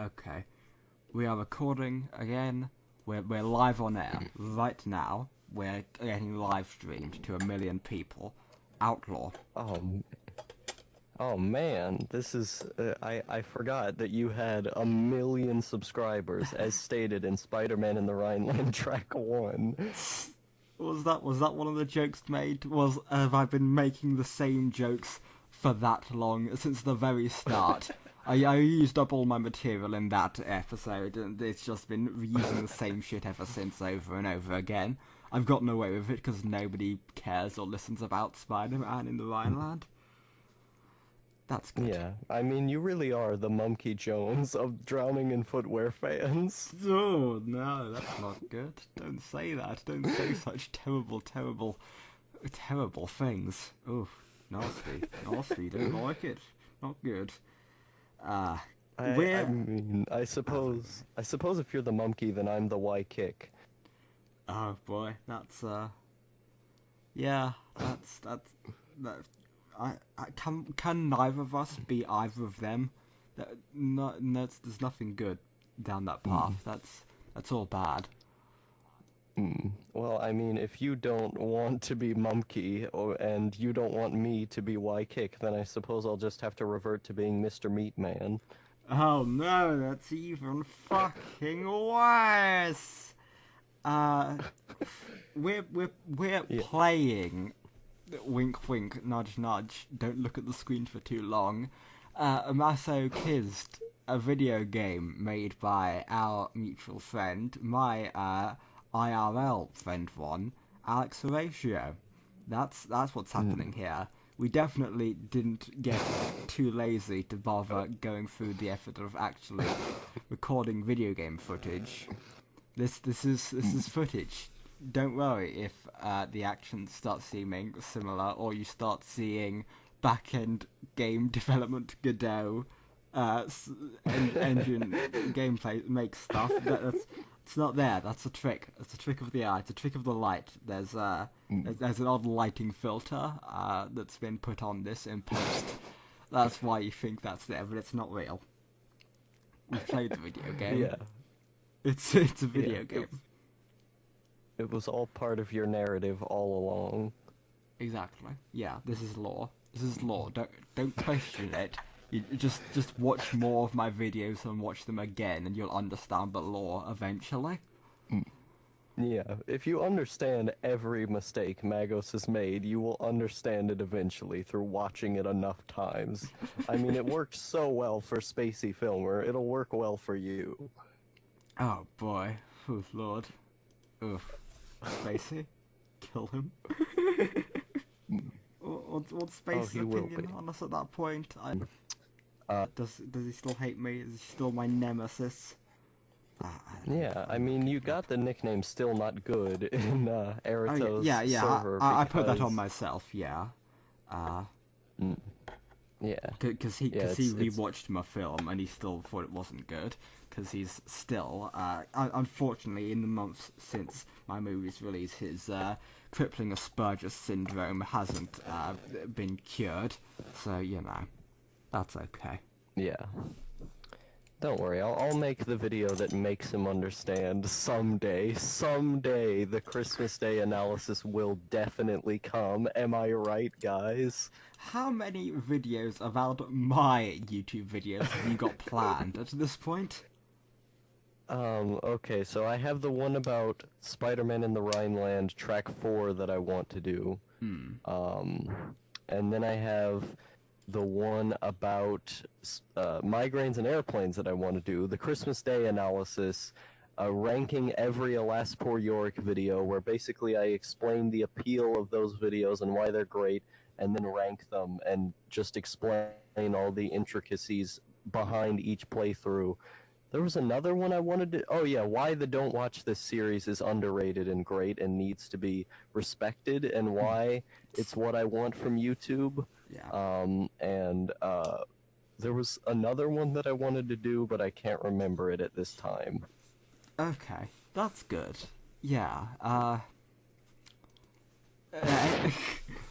Okay. We are recording again. We're live on air right now. We're getting live streamed to 1 million people. Outlaw. Oh man, this is. I forgot that you had 1 million subscribers, as stated in Spider-Man in the Rhineland Track 1. Was that one of the jokes made? Have I been making the same jokes for that long since the very start? I used up all my material in that episode, and it's just been reusing the same shit ever since, over and over again. I've gotten away with it because nobody cares or listens about Spider-Man in the Rhineland. That's good. Yeah, I mean, you really are the Mumkey Jones of Drowning in Footwear fans. Oh, no, that's not good. Don't say that. Don't say such terrible, terrible, terrible things. Oof, nasty. Nasty. Don't like it. Not good. I We're... mean, I suppose if you're the Mumkey, then I'm the Y-Kick. Oh, boy. That's, yeah, that... Can neither of us be either of them? There's nothing good down that path. That's all bad. Well, I mean, if you don't want to be Mumkey, and you don't want me to be Y-Kick, then I suppose I'll just have to revert to being Mr. Meatman. Oh no, that's even fucking worse. We're playing. Wink, wink, nudge, nudge. Don't look at the screen for too long. O Kyzt, a video game made by our mutual friend, my IRL friend one, Alex Horatio. That's what's happening here. We definitely didn't get too lazy to bother going through the effort of actually recording video game footage. This is footage. Don't worry if the action starts seeming similar, or you start seeing back-end game development Godot engine gameplay make stuff. It's not there. That's a trick. It's a trick of the eye. It's a trick of the light. There's an odd lighting filter that's been put on this in post. That's why you think that's there, but it's not real. We played the video game. Yeah. It's a video game. It was all part of your narrative all along. Exactly. Yeah, this is lore. This is lore. Don't question it. You just watch more of my videos and watch them again, and you'll understand the lore eventually. Yeah, if you understand every mistake Magos has made, you will understand it eventually through watching it enough times. I mean, it worked so well for Spacey Filmer, it'll work well for you. Oh boy. Oh lord. Oof. Spacey? Kill him. What's Spacey's opinion on us at that point? Does he still hate me? Is he still my nemesis? Yeah, I mean, you got the nickname Still Not Good in Arato's server. I put that on myself, yeah. Yeah. Because he rewatched my film and he still thought it wasn't good. Because he's still, unfortunately, in the months since my movie's release, his crippling Asperger's syndrome hasn't been cured. So, you know, that's okay. Yeah. Don't worry, I'll make the video that makes him understand someday. Someday the Christmas Day analysis will definitely come. Am I right, guys? How many videos about my YouTube videos have you got planned at this point? Okay, so I have the one about Spider-Man in the Rhineland Track 4 that I want to do. And then I have the one about migraines and airplanes that I want to do, the Christmas Day analysis, ranking every Alas Poor Yorick video, where basically I explain the appeal of those videos and why they're great, and then rank them and just explain all the intricacies behind each playthrough. There was another one I wanted to... Oh yeah, why the Don't Watch This series is underrated and great and needs to be respected, and why it's what I want from YouTube. Yeah. There was another one that I wanted to do, but I can't remember it at this time. Okay, that's good. Yeah,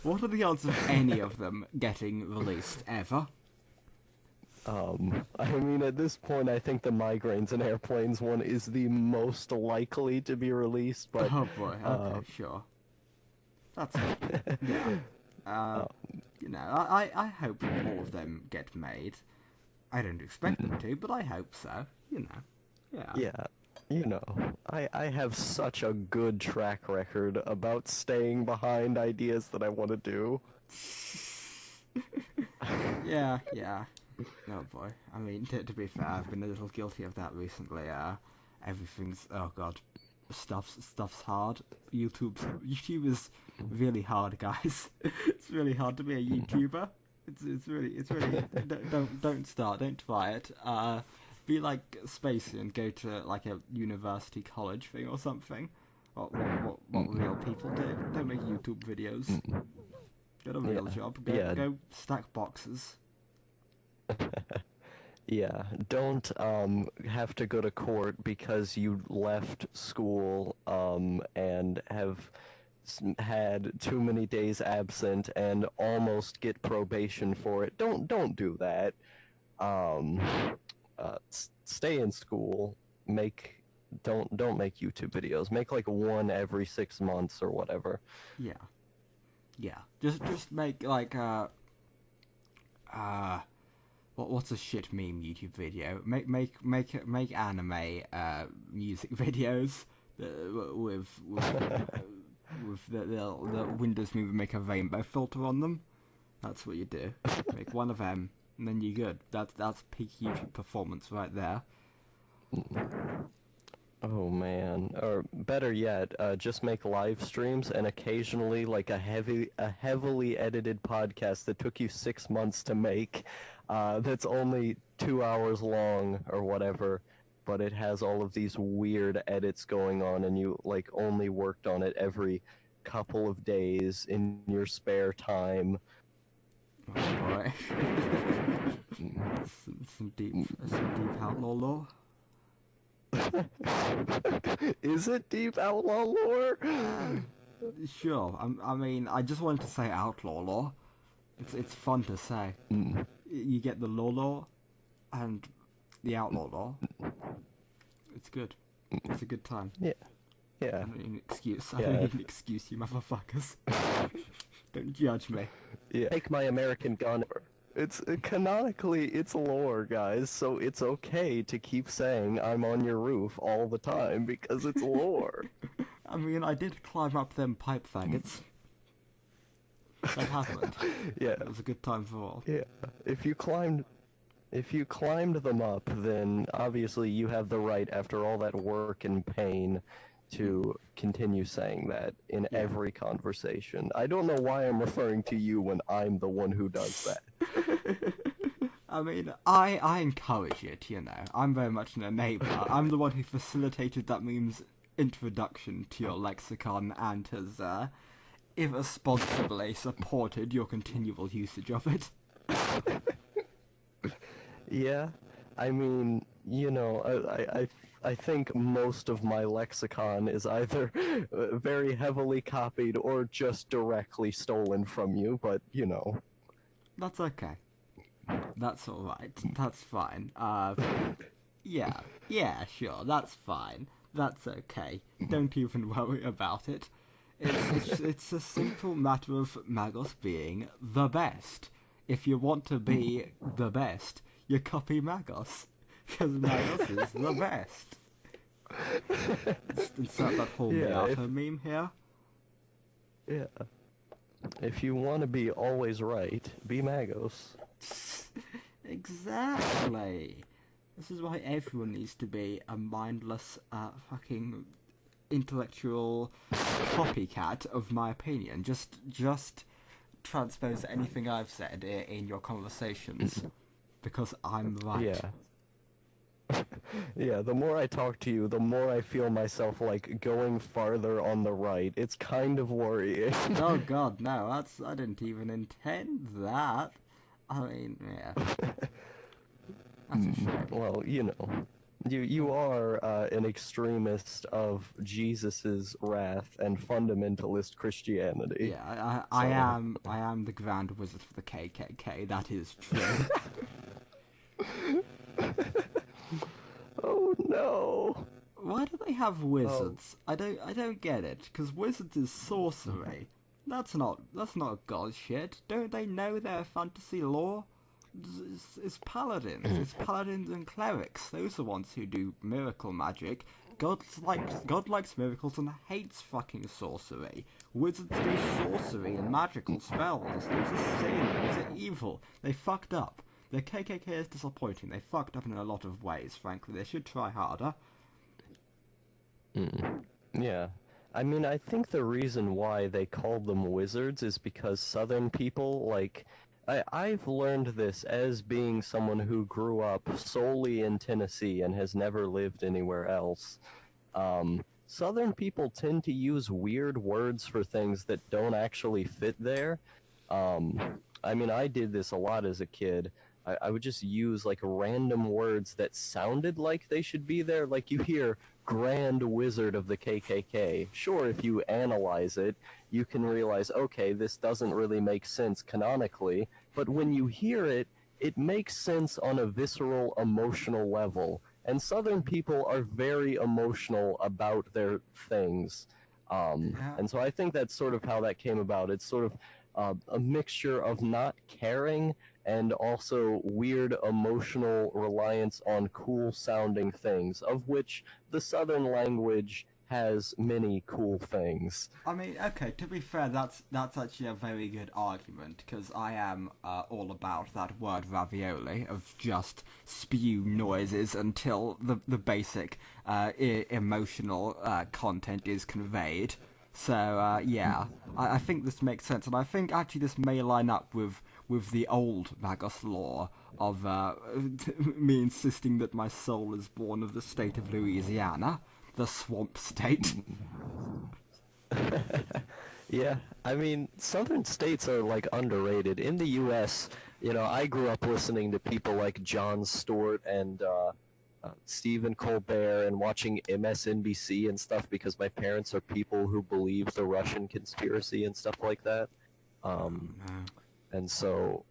what are the odds of any of them getting released ever? I mean, at this point, I think the migraines and airplanes one is the most likely to be released, but Oh boy, okay, sure. That's yeah. Uh, I hope all of them get made. I don't expect them to, but I hope so. Yeah. yeah, I have such a good track record about staying behind ideas that I want to do. Yeah. Oh boy. I mean, to be fair, I've been a little guilty of that recently. Everything's oh god, stuff's hard. YouTube is really hard, guys. It's really hard to be a YouTuber. It's really don't start, don't try it. Be like Spacey and go to like a university college thing or something. What real people do? Don't make YouTube videos. Get a real job. Go stack boxes. Yeah, don't have to go to court because you left school and have had too many days absent and almost get probation for it. Don't do that. Um, Stay in school. Don't make YouTube videos. Make like one every 6 months or whatever. Yeah. Just make like what's a shit meme YouTube video? Make anime music videos with the Windows Movie Maker rainbow filter on them. That's what you do. Make one of them, and then you're good. That's peak YouTube performance right there. Oh man, or better yet, just make live streams and occasionally like a heavily edited podcast that took you 6 months to make, that's only 2 hours long or whatever, but it has all of these weird edits going on and you like only worked on it every couple of days in your spare time. Oh boy. some deep outlaw lore. Is it deep outlaw lore? Sure. I mean, I just wanted to say outlaw lore. It's fun to say. You get the lore and the outlaw lore. It's good. It's a good time. Yeah. I don't need an excuse. I don't need an excuse, you motherfuckers. Don't judge me. Yeah. Take my American gun. It's canonically it's lore, guys, so it's okay to keep saying I'm on your roof all the time because it's lore. I mean, I did climb up them pipe faggots. That happened. Yeah. It was a good time for all. Yeah. If you climbed them up, then obviously you have the right after all that work and pain to continue saying that in every conversation. I don't know why I'm referring to you when I'm the one who does that. I mean, I encourage it, I'm very much an enabler. I'm the one who facilitated that meme's introduction to your lexicon and has irresponsibly supported your continual usage of it. Yeah, I mean, I think most of my lexicon is either very heavily copied or just directly stolen from you, but, That's okay. That's alright. That's fine. Yeah, sure, that's fine. That's okay. Don't even worry about it. It's a simple matter of Magos being the best. If you want to be the best, you copy Magos. Because Magos is the best. Let's insert that whole Miata meme here. Yeah. If you want to be always right, be Magos. Exactly. This is why everyone needs to be a mindless, fucking intellectual copycat of my opinion. Just transpose anything I've said in your conversations. Because I'm right. Yeah. Yeah, the more I talk to you, the more I feel myself, like, going farther on the right. It's kind of worrying. Oh god, no, I didn't even intend that. I mean, yeah. That's a shame. Well, you are an extremist of Jesus's wrath and fundamentalist Christianity. Yeah, I am the Grand Wizard of the KKK, that is true. Oh no. Why do they have Oh. wizards? I don't get it. Because wizards is sorcery. That's not god shit. Don't they know their fantasy lore? It's paladins. It's paladins and clerics. Those are the ones who do miracle magic. God likes miracles and hates fucking sorcery. Wizards do sorcery and magical spells. Those are sin. Those are evil. They fucked up. The KKK is disappointing. They fucked up in a lot of ways. Frankly, they should try harder. Yeah. I mean, I think the reason why they called them wizards is because Southern people, like, I've learned this as being someone who grew up solely in Tennessee and has never lived anywhere else. Southern people tend to use weird words for things that don't actually fit there. I mean, I did this a lot as a kid. I would just use like random words that sounded like they should be there. Like you hear Grand Wizard of the KKK. Sure, if you analyze it, you can realize, okay, this doesn't really make sense canonically, but when you hear it, it makes sense on a visceral, emotional level. And Southern people are very emotional about their things. Yeah. And so I think that's sort of how that came about. It's sort of a mixture of not caring and also weird emotional reliance on cool sounding things, of which the Southern language has many cool things. I mean, okay. To be fair, that's actually a very good argument because I am all about that word ravioli of just spew noises until the basic emotional content is conveyed. So yeah, I think this makes sense, and I think actually this may line up with the old Magos law of me insisting that my soul is born of the state of Louisiana, the swamp state. Yeah, I mean, southern states are like underrated. In the US, you know, I grew up listening to people like Jon Stewart and Stephen Colbert and watching MSNBC and stuff because my parents are people who believe the Russian conspiracy and stuff like that. Um, No. and so,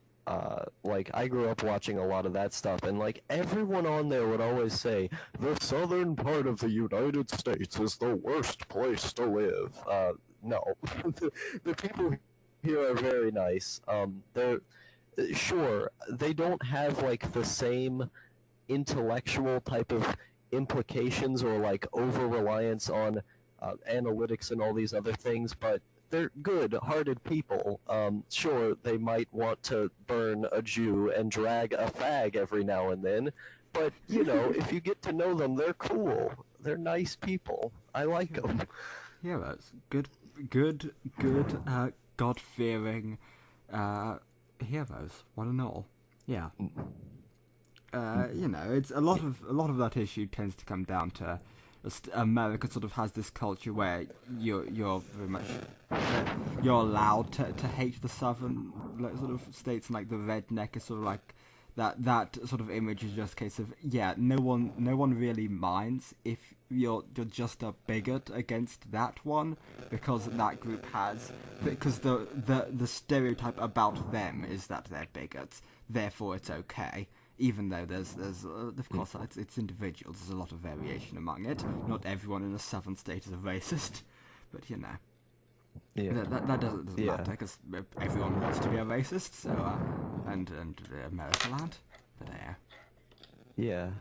like, I grew up watching a lot of that stuff, and like everyone on there would always say, the southern part of the United States is the worst place to live. No, the people here are very nice. They're sure they don't have like the same intellectual type of implications or like over reliance on analytics and all these other things, but they're good-hearted people. Sure, they might want to burn a Jew and drag a fag every now and then, but you know, if you get to know them, they're cool. They're nice people. I like them. Heroes. Good, God-fearing heroes, one and all. Yeah. It's a lot of that issue tends to come down to America sort of has this culture where you're very much you're allowed to hate the southern like, sort of states, and like the redneck is sort of like that sort of image is just a case of yeah, no one really minds if you're just a bigot against that one because that group has because the stereotype about them is that they're bigots, therefore it's okay. Even though there's of course it's individuals, there's a lot of variation among it. Not everyone in a southern state is a racist, but you know. Yeah. That doesn't Yeah. matter because everyone wants to be a racist. So and America land, but Yeah.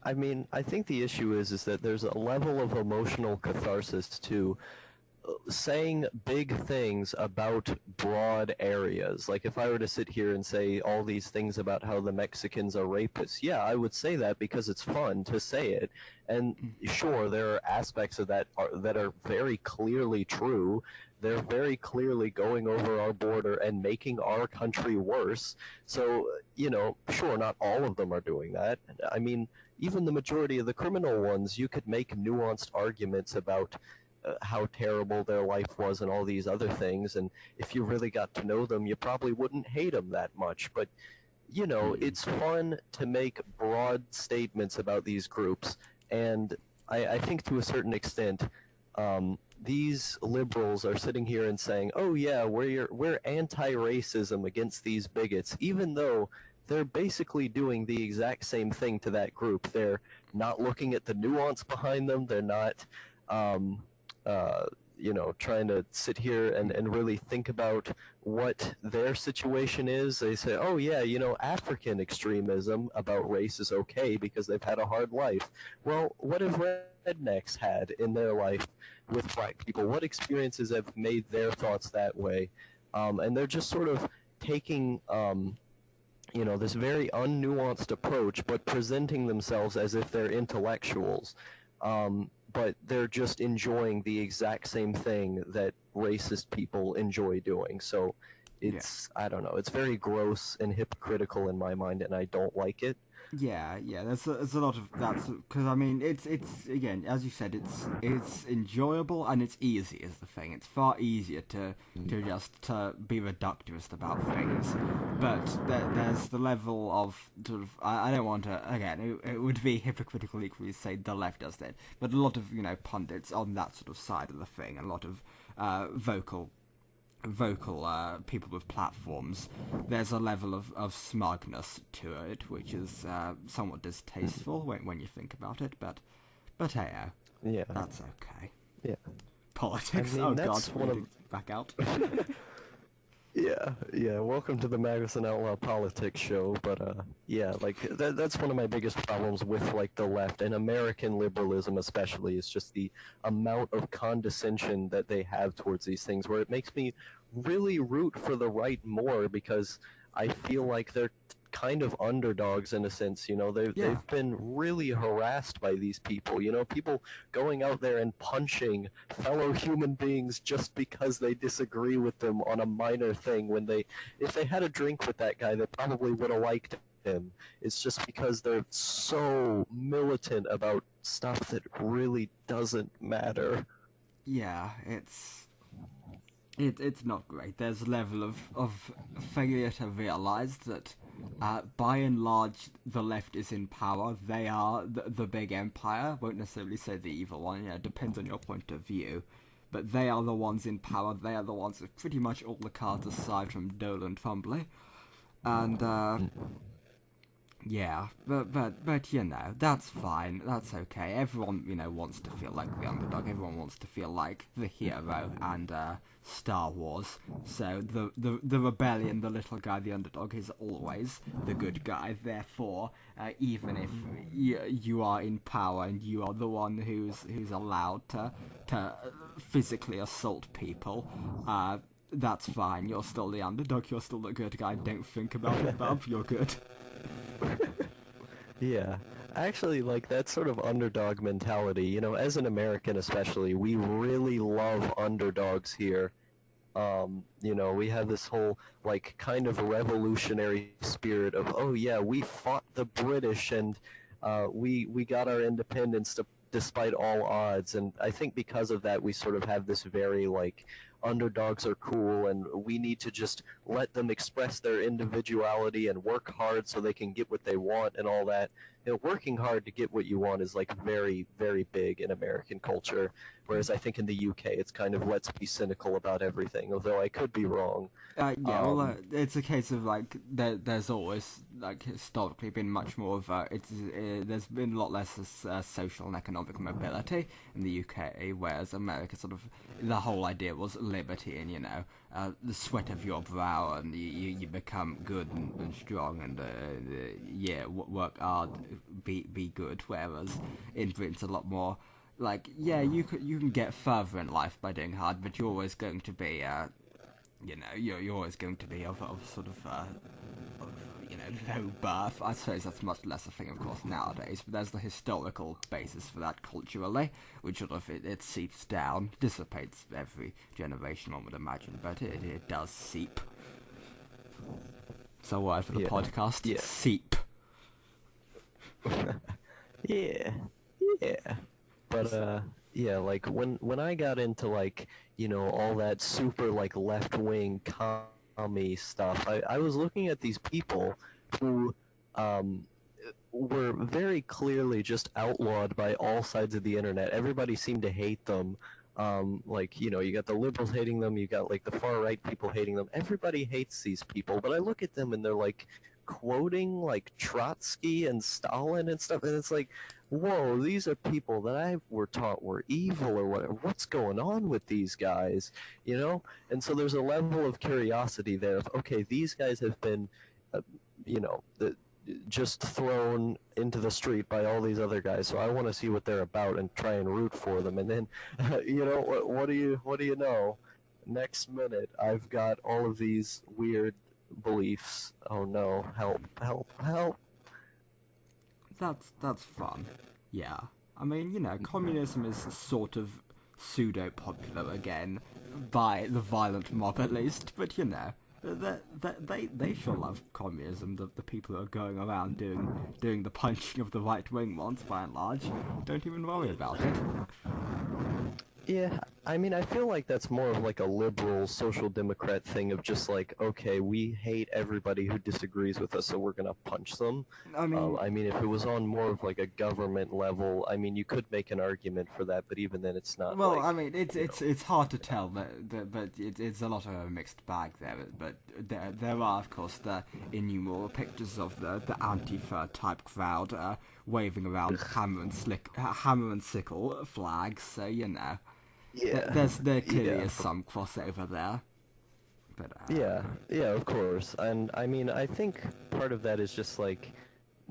I mean, I think the issue is that there's a level of emotional catharsis to saying big things about broad areas. Like if I were to sit here and say all these things about how the Mexicans are rapists, yeah, I would say that because it's fun to say it. And sure, there are aspects of that are very clearly true. They're very clearly going over our border and making our country worse. So, you know, sure, not all of them are doing that. I mean, even the majority of the criminal ones, you could make nuanced arguments about how terrible their life was and all these other things. And if you really got to know them, you probably wouldn't hate them that much. But, you know, it's fun to make broad statements about these groups. And I think to a certain extent, these liberals are sitting here and saying, oh, yeah, we're anti-racism against these bigots, even though they're basically doing the exact same thing to that group. They're not looking at the nuance behind them. They're not, um, uh, trying to sit here and really think about what their situation is. They say, oh yeah, African extremism about race is okay because they've had a hard life. Well, what have rednecks had in their life with black people? What experiences have made their thoughts that way? And they're just sort of taking, this very unnuanced approach, but presenting themselves as if they're intellectuals. But they're just enjoying the exact same thing that racist people enjoy doing. So it's, I don't know, it's very gross and hypocritical in my mind, and I don't like it. Yeah, there's a lot of that's because I mean it's again, as you said, it's enjoyable and it's easy is the thing. It's far easier to just to be reductivist about things, but there's the level of sort of I don't want to again it would be hypocritical equally to say the left does that, but a lot of pundits on that sort of side of the thing, a lot of vocal people with platforms, there's a level of smugness to it, which is somewhat distasteful when you think about it. But hey, yeah, that's okay. Yeah, Politics. I mean, oh that's God, one of back out. Yeah. Welcome to the Magos and Outlaw Politics show. But yeah, like that's one of my biggest problems with like the left and American liberalism, especially, is just the amount of condescension that they have towards these things, where it makes me really root for the right more because I feel like they're kind of underdogs in a sense. They've been really harassed by these people. People going out there and punching fellow human beings just because they disagree with them on a minor thing. If they had a drink with that guy, they probably would have liked him. It's just because they're so militant about stuff that really doesn't matter. Yeah, it's not great. There's a level of failure to realise that by and large the left is in power. They are the big empire. Won't necessarily say the evil one, it depends on your point of view. But they are the ones in power. They are the ones with pretty much all the cards aside from Dole and Fumbly. And yeah, but that's fine. That's okay. Everyone, wants to feel like the underdog. Everyone wants to feel like the hero and Star Wars. So the rebellion, the little guy, the underdog, is always the good guy. Therefore, even if you are in power and you are the one who's allowed to physically assault people, that's fine. You're still the underdog. You're still the good guy. Don't think about it, bub. You're good. Yeah, actually, like that sort of underdog mentality, as an American especially, we really love underdogs here. We have this whole, like, kind of revolutionary spirit of, oh yeah, we fought the British and we got our independence despite all odds. And I think because of that, we sort of have this very, like, underdogs are cool and we need to just let them express their individuality and work hard so they can get what they want and all that. Working hard to get what you want is like very, very big in American culture, whereas I think in the UK it's kind of let's be cynical about everything, although I could be wrong. It's a case of like there's always like historically been much more of there's been a lot less social and economic mobility in the UK, whereas America sort of the whole idea was liberty and the sweat of your brow and you become good and strong and work hard, be good, whereas in Britain's a lot more like you can get further in life by doing hard, but you're always going to be you're always going to be of sort of low birth. I suppose that's much less a thing, of course, nowadays, but there's the historical basis for that culturally, which sort of it seeps down, dissipates every generation, one would imagine, but it does seep. So a word for the podcast, yeah. Seep. Yeah. But yeah, like when I got into like all that super like left wing commie stuff, I was looking at these people who were very clearly just outlawed by all sides of the internet. Everybody seemed to hate them. You got the liberals hating them, you got like the far right people hating them. Everybody hates these people, but I look at them and they're like quoting like Trotsky and Stalin and stuff, and it's like, whoa, these are people that I were taught were evil or whatever. What's going on with these guys, you know? And so there's a level of curiosity there of, okay, these guys have been, you know, just thrown into the street by all these other guys, so I want to see what they're about and try and root for them. And then, you know, what do you know? Next minute, I've got all of these weird beliefs. Oh no, help, help, help. That's fun. Yeah. I mean, you know, communism is sort of pseudo-popular again, by the violent mob at least, but you know, they sure love communism, the people who are going around doing the punching of the right-wing ones, by and large. Don't even worry about it. Yeah, I mean, I feel like that's more of like a liberal social democrat thing of just like, okay, we hate everybody who disagrees with us, so we're gonna punch them. I mean, if it was on more of like a government level, I mean, you could make an argument for that, but even then, it's not. Well, like, I mean, it's hard to tell, but it's a lot of a mixed bag there. But there are, of course, the innumerable pictures of the Antifa type crowd waving around hammer and sickle flags. So you know, Yeah, there clearly yeah. is some crossover there. But Yeah, of course. And I mean, I think part of that is just like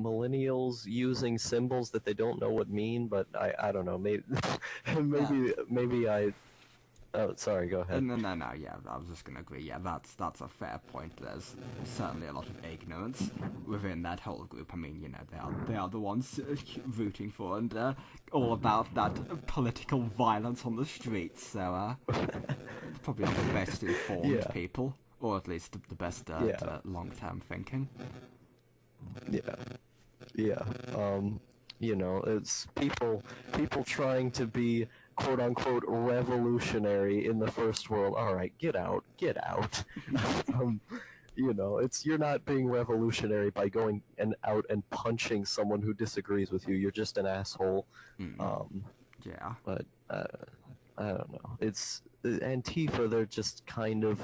millennials using symbols that they don't know what mean, but I don't know, maybe maybe I oh, sorry, go ahead. no, yeah, I was just gonna agree. Yeah, that's a fair point. There's certainly a lot of ignorance within that whole group. I mean, you know, they are the ones rooting for and all about that political violence on the streets. So probably not the best informed Yeah. people, or at least the best long-term thinking. Yeah. Yeah. You know, it's people trying to be quote unquote revolutionary in the first world. All right, get out. You know, you're not being revolutionary by going and out and punching someone who disagrees with you. You're just an asshole. Yeah. But I don't know. It's Antifa. They're just kind of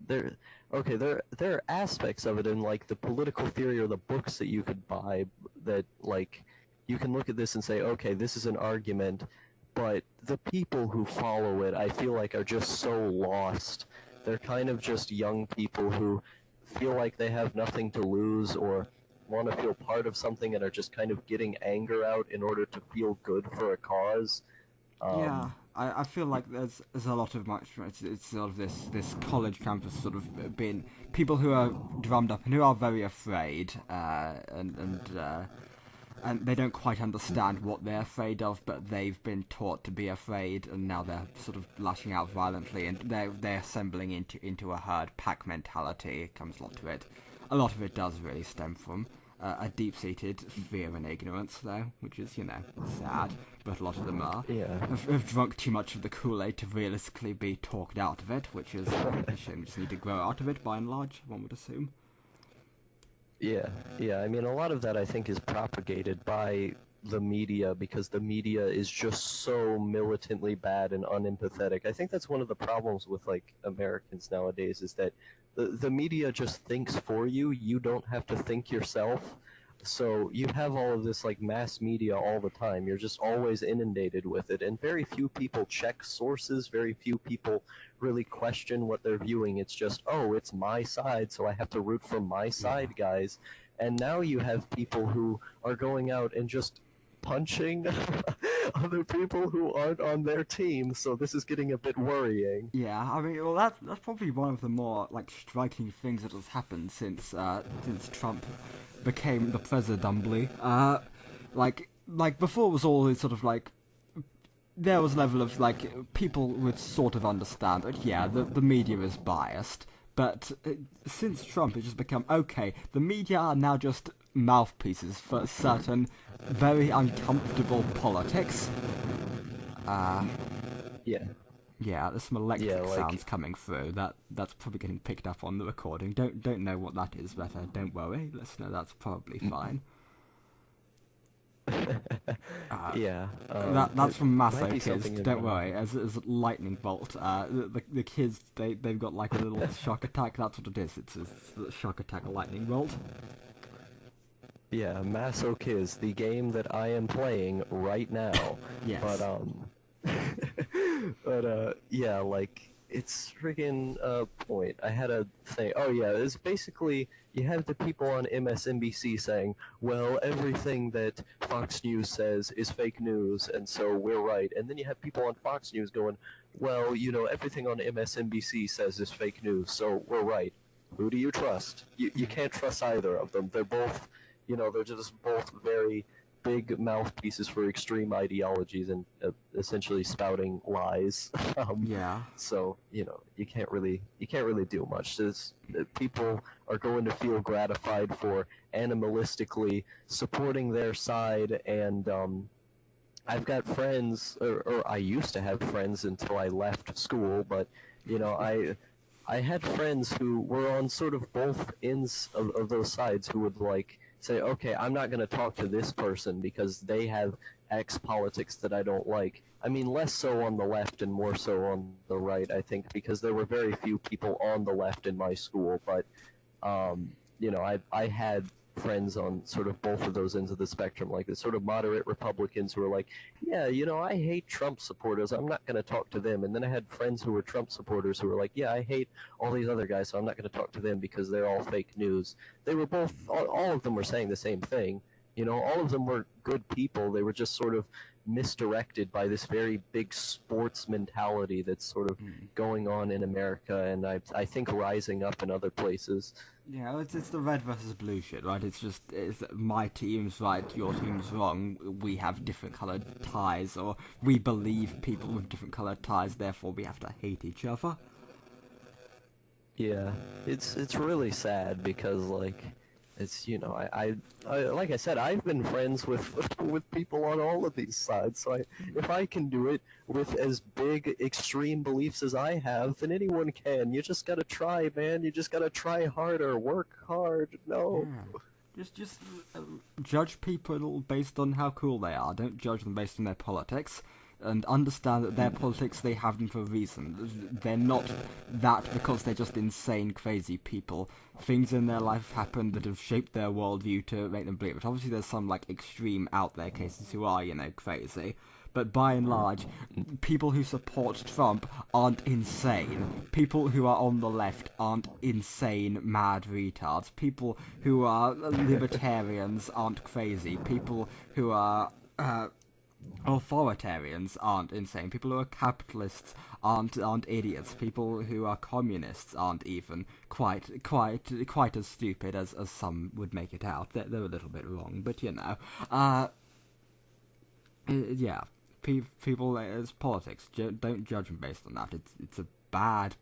they're okay. There are aspects of it in like the political theory or the books that you could buy that like you can look at this and say, okay, this is an argument, but the people who follow it, I feel like, are just so lost. They're kind of just young people who feel like they have nothing to lose or want to feel part of something and are just kind of getting anger out in order to feel good for a cause. Yeah, I feel like there's a lot of it's sort of this college campus sort of been people who are drummed up and who are very afraid and they don't quite understand what they're afraid of, but they've been taught to be afraid, and now they're sort of lashing out violently, and they're assembling into a herd pack mentality. It comes a lot to it. A lot of it does really stem from a deep-seated fear and ignorance, though, which is, you know, sad. But a lot of them have drunk too much of the Kool-Aid to realistically be talked out of it, which is a shame. Just need to grow out of it, by and large, one would assume. Yeah. I mean, a lot of that I think is propagated by the media because the media is just so militantly bad and unempathetic. I think that's one of the problems with like Americans nowadays is that the media just thinks for you. You don't have to think yourself. So you have all of this like mass media all the time. You're just always inundated with it, and very few people check sources. Very few people really question what they're viewing. It's just, oh, it's my side, so I have to root for my side, guys. And now you have people who are going out and just punching other people who aren't on their team. So this is getting a bit worrying. Yeah, I mean, well, that's probably one of the more like striking things that has happened since Trump became the president. Like before, it was always sort of like there was a level of like people would sort of understand that yeah, the media is biased, but since Trump, it's just become okay. The media are now just mouthpieces for certain very uncomfortable politics. Yeah. Yeah, there's some electric like, sounds coming through. That's probably getting picked up on the recording. Don't know what that is, but don't worry, listener. That's probably fine. Uh, Yeah, that's it from might be something Masochism. in Don't my. worry. As lightning bolt. The kids they've got like a little shock attack. That's what it is. It's the shock attack lightning bolt. Yeah, Mass O Kyzt, the game that I am playing right now. But Yes. yeah, like it's friggin' point. I had a thing. Oh yeah, it's basically you have the people on MSNBC saying, "Well, everything that Fox News says is fake news, and so we're right." And then you have people on Fox News going, "Well, everything on MSNBC says is fake news, so we're right." Who do you trust? You can't trust either of them. They're both, they're just both very big mouthpieces for extreme ideologies and essentially spouting lies. um, Yeah. so you can't really do much. People are going to feel gratified for animalistically supporting their side, and I've got friends, or I used to have friends until I left school, but I had friends who were on sort of both ends of those sides who would like say, okay, I'm not going to talk to this person because they have X politics that I don't like. I mean, less so on the left and more so on the right, I think, because there were very few people on the left in my school, but I had friends on sort of both of those ends of the spectrum, like the sort of moderate Republicans who were like, yeah, I hate Trump supporters. I'm not going to talk to them. And then I had friends who were Trump supporters who were like, yeah, I hate all these other guys, so I'm not going to talk to them because they're all fake news. They were both, all of them were saying the same thing. All of them were good people. They were just sort of misdirected by this very big sports mentality that's sort of Mm. going on in America and I think rising up in other places. Yeah, it's the red versus blue shit, right? It's my team's right, your team's wrong. We have different coloured ties, or we believe people with different coloured ties, therefore we have to hate each other. Yeah, it's really sad because like it's I like I said I've been friends with with people on all of these sides. So if I can do it with as big extreme beliefs as I have, then anyone can. You just gotta try, man. You just gotta try harder, work hard. No. Yeah. Just judge people based on how cool they are. Don't judge them based on their politics. And understand that their politics, they have them for a reason. They're not that because they're just insane, crazy people. Things in their life happen that have shaped their worldview to make them believe it. Obviously, there's some like extreme out there cases who are, crazy. But by and large, people who support Trump aren't insane. People who are on the left aren't insane, mad retards. People who are libertarians aren't crazy. People who are authoritarians aren't insane. People who are capitalists aren't idiots. People who are communists aren't even quite as stupid as some would make it out. They're a little bit wrong, but yeah. People, it's politics. Don't judge them based on that. It's a bad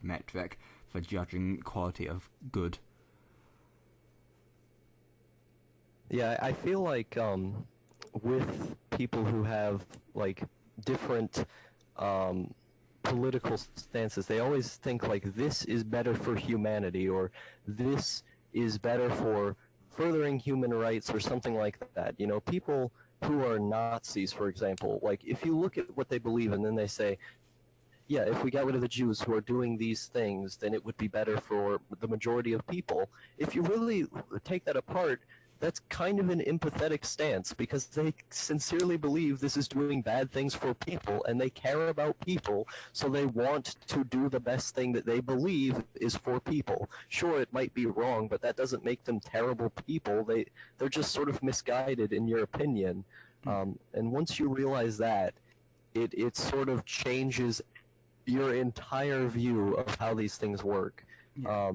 metric for judging quality of good. Yeah, I feel like with people who have like different um, political stances, they always think like this is better for humanity or this is better for furthering human rights or something like that. People who are Nazis, for example, like if you look at what they believe and then they say, yeah, if we got rid of the Jews who are doing these things, then it would be better for the majority of people. If you really take that apart, that's kind of an empathetic stance because they sincerely believe this is doing bad things for people and they care about people, so they want to do the best thing that they believe is for people. Sure, it might be wrong, but that doesn't make them terrible people. They're just sort of misguided in your opinion. And once you realize that, it sort of changes your entire view of how these things work. Yeah.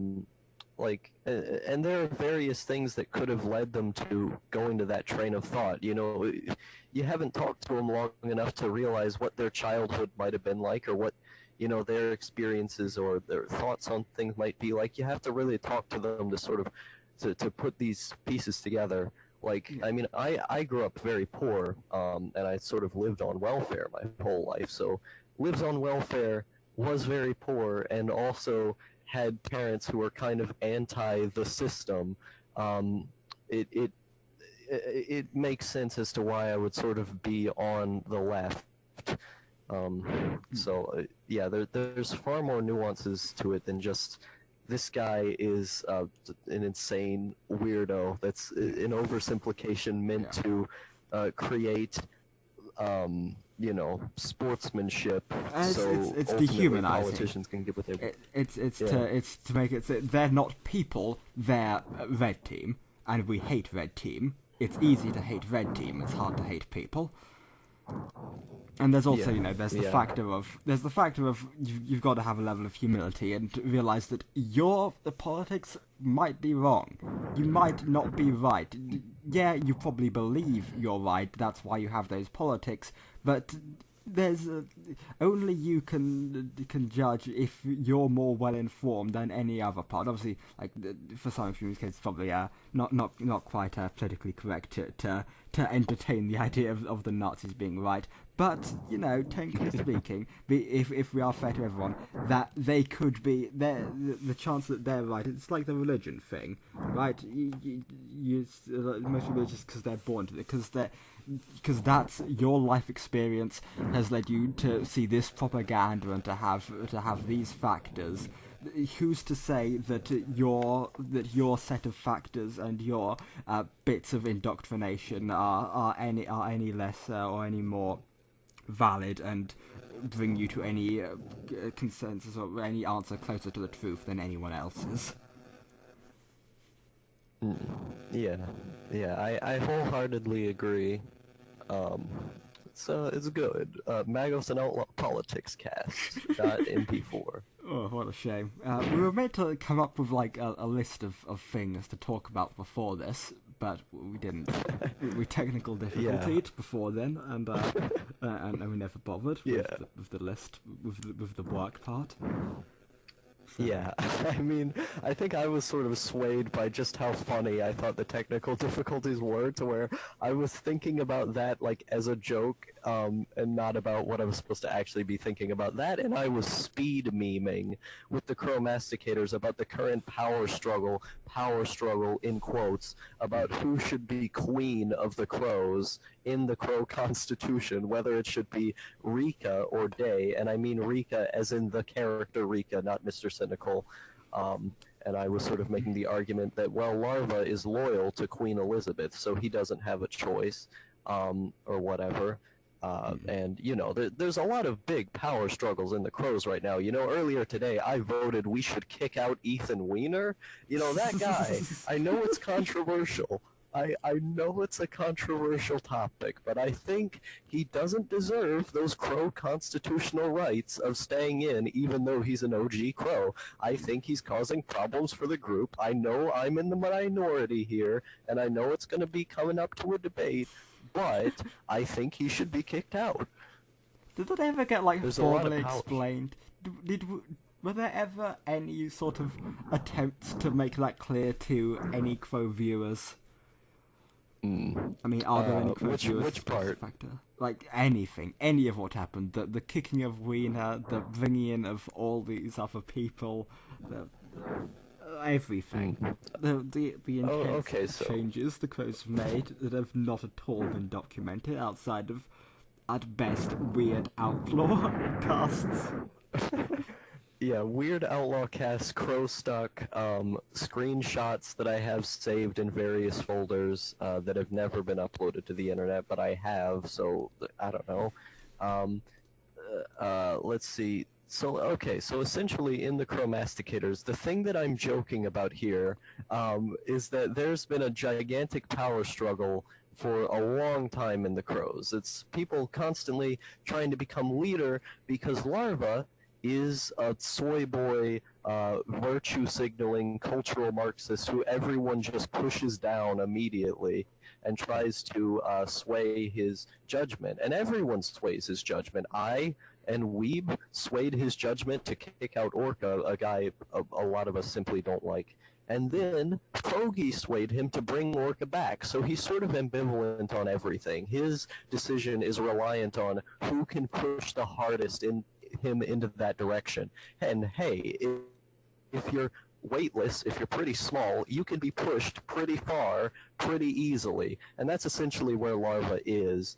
And there are various things that could have led them to going to that train of thought. You haven't talked to them long enough to realize what their childhood might have been like or what, their experiences or their thoughts on things might be like. You have to really talk to them to sort of, to put these pieces together. I mean, I grew up very poor, and I sort of lived on welfare my whole life. So lives on welfare, was very poor, and also had parents who were kind of anti the system. It it makes sense as to why I would sort of be on the left. Yeah, there's far more nuances to it than just this guy is an insane weirdo. That's an oversimplification meant to create, sportsmanship. So it's ultimately dehumanizing. politicians can get what they want. It's to make it so they're not people. They're red team, and we hate red team. It's easy to hate red team. It's hard to hate people. And there's also, there's the factor of you've got to have a level of humility and realize that the politics might be wrong. You might not be right. Yeah, you probably believe you're right. That's why you have those politics. But there's only you can judge if you're more well informed than any other part. Obviously, like for some of you, it's probably not quite politically correct to entertain the idea of the Nazis being right. But technically speaking, if we are fair to everyone, that they could be the chance that they're right. It's like the religion thing, right? Most people just because they're born to it, because that's your life experience has led you to see this propaganda and to have these factors. Who's to say that your set of factors and your bits of indoctrination are any less or any more valid and bring you to any consensus or any answer closer to the truth than anyone else's? Yeah, I wholeheartedly agree. It's good. Magos and Outlaw Politics Cast .mp4. Oh, what a shame. We were meant to come up with like a list of things to talk about before this, but we didn't. We technical difficulties before then, and we never bothered with the list, with the work part. Yeah, I mean, I think I was sort of swayed by just how funny I thought the technical difficulties were, to where I was thinking about that like as a joke, and not about what I was supposed to actually be thinking about that, and I was speed memeing with the Crow Masticators about the current power struggle in quotes, about who should be queen of the Crows in the Crow Constitution, whether it should be Rika or Day, and I mean Rika as in the character Rika, not Mr. Cynical. And I was sort of making the argument that, well, Larva is loyal to Queen Elizabeth, so he doesn't have a choice, or whatever. And, there's a lot of big power struggles in the Crows right now. Earlier today, I voted we should kick out Ethan Weiner. That guy, I know it's controversial. I know it's a controversial topic, but I think he doesn't deserve those Crow constitutional rights of staying in, even though he's an OG Crow. I think he's causing problems for the group. I know I'm in the minority here, and I know it's going to be coming up to a debate, but I think he should be kicked out. Did that ever get formally explained? Were there ever any sort of attempts to make that clear to any Crow viewers? I mean, are there any Crow viewers? Which part? Factor? Like anything, any of what happened, the kicking of Wiener, the bringing in of all these other people, everything. The intense changes the Crows have made that have not at all been documented outside of, at best, weird outlaw casts. Yeah, Weird Outlaw Cast Crow Stuck screenshots that I have saved in various folders that have never been uploaded to the internet, but I have, so I don't know. Let's see. So essentially in the Crow Masticators, the thing that I'm joking about here is that there's been a gigantic power struggle for a long time in the Crows. It's people constantly trying to become leader because Larva is a soy boy, virtue-signaling cultural Marxist who everyone just pushes down immediately and tries to sway his judgment. And everyone sways his judgment. I and Weeb swayed his judgment to kick out Orca, a guy a lot of us simply don't like. And then Foggy swayed him to bring Orca back. So he's sort of ambivalent on everything. His decision is reliant on who can push the hardest in him into that direction. And hey, if you're weightless, if you're pretty small, you can be pushed pretty far, pretty easily, and that's essentially where larva is.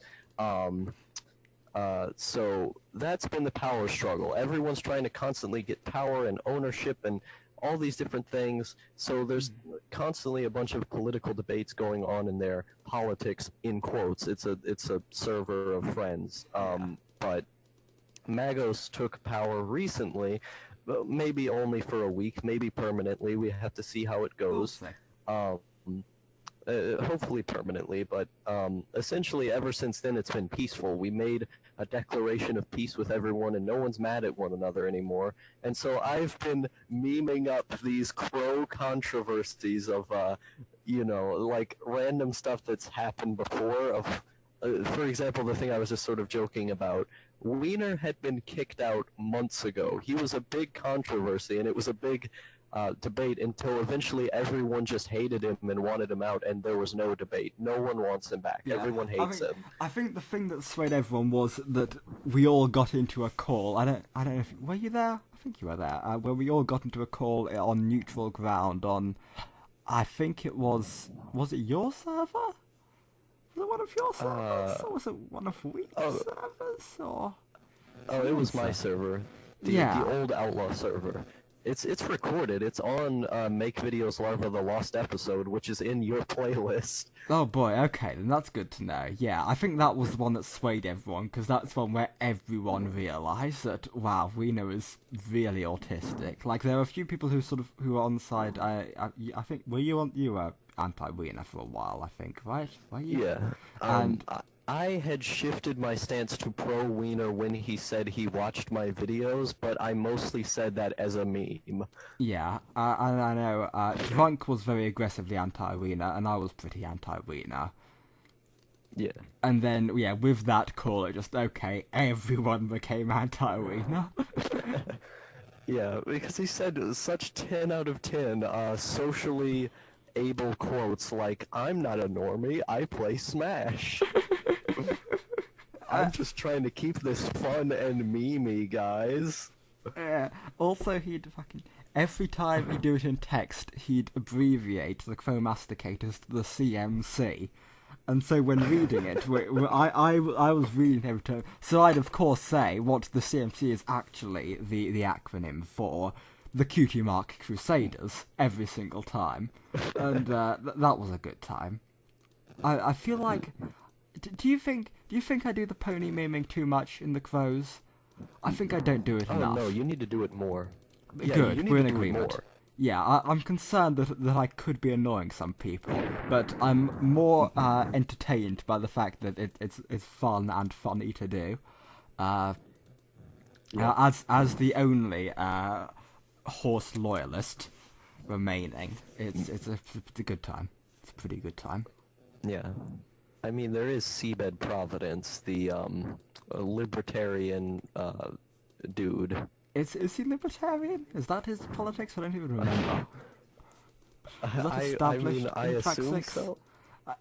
So that's been the power struggle. Everyone's trying to constantly get power and ownership and all these different things. So there's constantly a bunch of political debates going on in there. Politics, in quotes. It's a server of friends. But Magos took power recently, maybe only for a week, maybe permanently. We have to see how it goes. Hopefully permanently, but essentially ever since then it's been peaceful. We made a declaration of peace with everyone, and no one's mad at one another anymore. And so I've been memeing up these crow controversies of, like random stuff that's happened before. Of, for example, the thing I was just sort of joking about. Wiener had been kicked out months ago. He was a big controversy, and it was a big debate until eventually everyone just hated him and wanted him out, and there was no debate. No one wants him back. Yeah, everyone hates him. I think the thing that swayed everyone was that we all got into a call. I don't know if were you there? I think you were there. Where we all got into a call on neutral ground on, I think it was it your server? Was it one of your servers? Or was it one of Wheat's servers? Or it was my server. The old Outlaw server. It's recorded. It's on Make Videos Larva the Lost Episode, which is in your playlist. Oh boy, okay, then that's good to know. Yeah, I think that was the one that swayed everyone, because that's one where everyone realised that, wow, Wiener is really autistic. Like, there are a few people who were on the side, I think, you were anti-Wiener for a while, I think, right? Were you? Yeah. And I had shifted my stance to pro-Wiener when he said he watched my videos, but I mostly said that as a meme. Yeah, I know. Drunk was very aggressively anti-Wiener, and I was pretty anti-Wiener. Yeah. And then, yeah, with that call, it just, okay, everyone became anti-Wiener. Yeah, because he said such 10 out of 10 socially able quotes like, "I'm not a normie, I play Smash." I'm just trying to keep this fun and memey, guys. Also, he'd fucking... Every time he'd do it in text, he'd abbreviate the chromasticators to the CMC. And so when reading it, I was reading every time. So I'd of course say what the CMC is actually the acronym for the Cutie Mark Crusaders every single time. And that was a good time. I feel like... Do you think I do the pony memeing too much in the Crows? I think I don't do it enough. No, you need to do it more. Good, we're in agreement. Yeah, I'm concerned that I could be annoying some people, but I'm more entertained by the fact that it's fun and funny to do. As the only horse loyalist remaining, it's a good time. It's a pretty good time. Yeah. I mean, there is Seabed Providence, the libertarian dude. Is he libertarian? Is that his politics? I don't even remember. Is that established I in Track assume 6? so.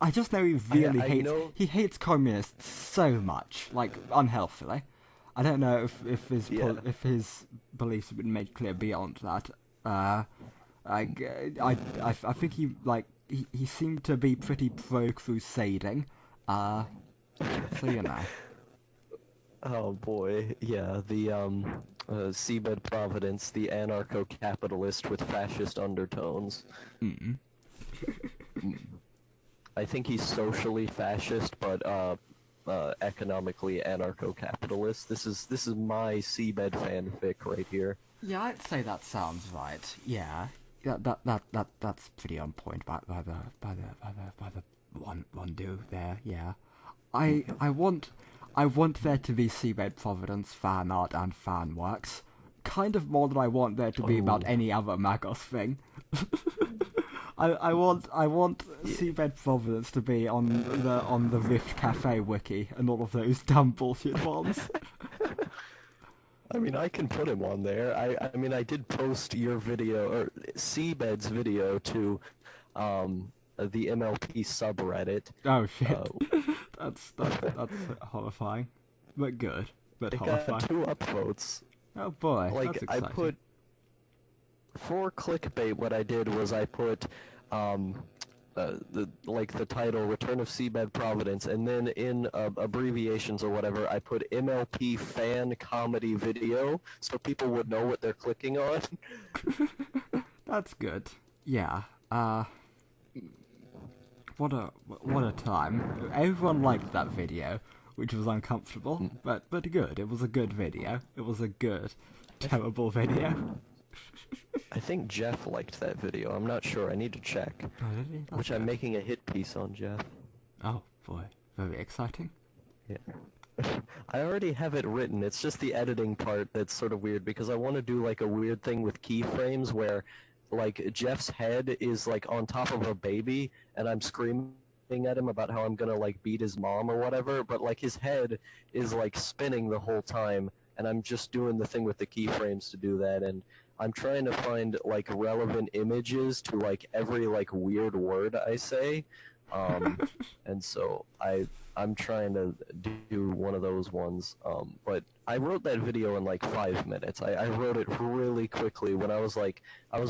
I just know he really hates... He hates communists so much, like, unhealthily. I don't know if his beliefs have been made clear beyond that. I think he seemed to be pretty pro-crusading. So you know. Oh boy, yeah, the Seabed Providence, the anarcho-capitalist with fascist undertones. Mm. I think he's socially fascist, but economically anarcho-capitalist. This is my Seabed fanfic right here. Yeah, I'd say that sounds right. Yeah, that's pretty on point by the one do there. Yeah, I want there to be Seabed Providence fan art and fan works, kind of more than I want there to be about any other Magos thing. I want Seabed Providence to be on the Rift Cafe wiki and all of those dumb bullshit ones. I mean, I can put him on there. I mean, I did post your video, or Seabed's video, to the MLP subreddit. Oh shit. That's horrifying. But good. But it horrifying. got 2 upvotes. Oh boy, Like, that's exciting. for clickbait, what I did was I put the title "Return of Seabed Providence," and then in abbreviations or whatever, I put MLP fan comedy video, so people would know what they're clicking on. That's good. Yeah. What a time. Everyone liked that video, which was uncomfortable, but good. It was a good video. It was a good, terrible video. I think Jeff liked that video. I'm not sure. I need to check. Oh, did he? That's Which I'm good. making a hit piece on, Jeff. Oh boy, very exciting. Yeah. I already have it written. It's just the editing part that's sort of weird because I want to do like a weird thing with keyframes where like Jeff's head is like on top of a baby and I'm screaming at him about how I'm gonna like beat his mom or whatever, but like his head is like spinning the whole time and I'm just doing the thing with the keyframes to do that, and I'm trying to find like relevant images to like every like weird word I say. And so I'm trying to do one of those ones. But I wrote that video in like 5 minutes. I wrote it really quickly when I was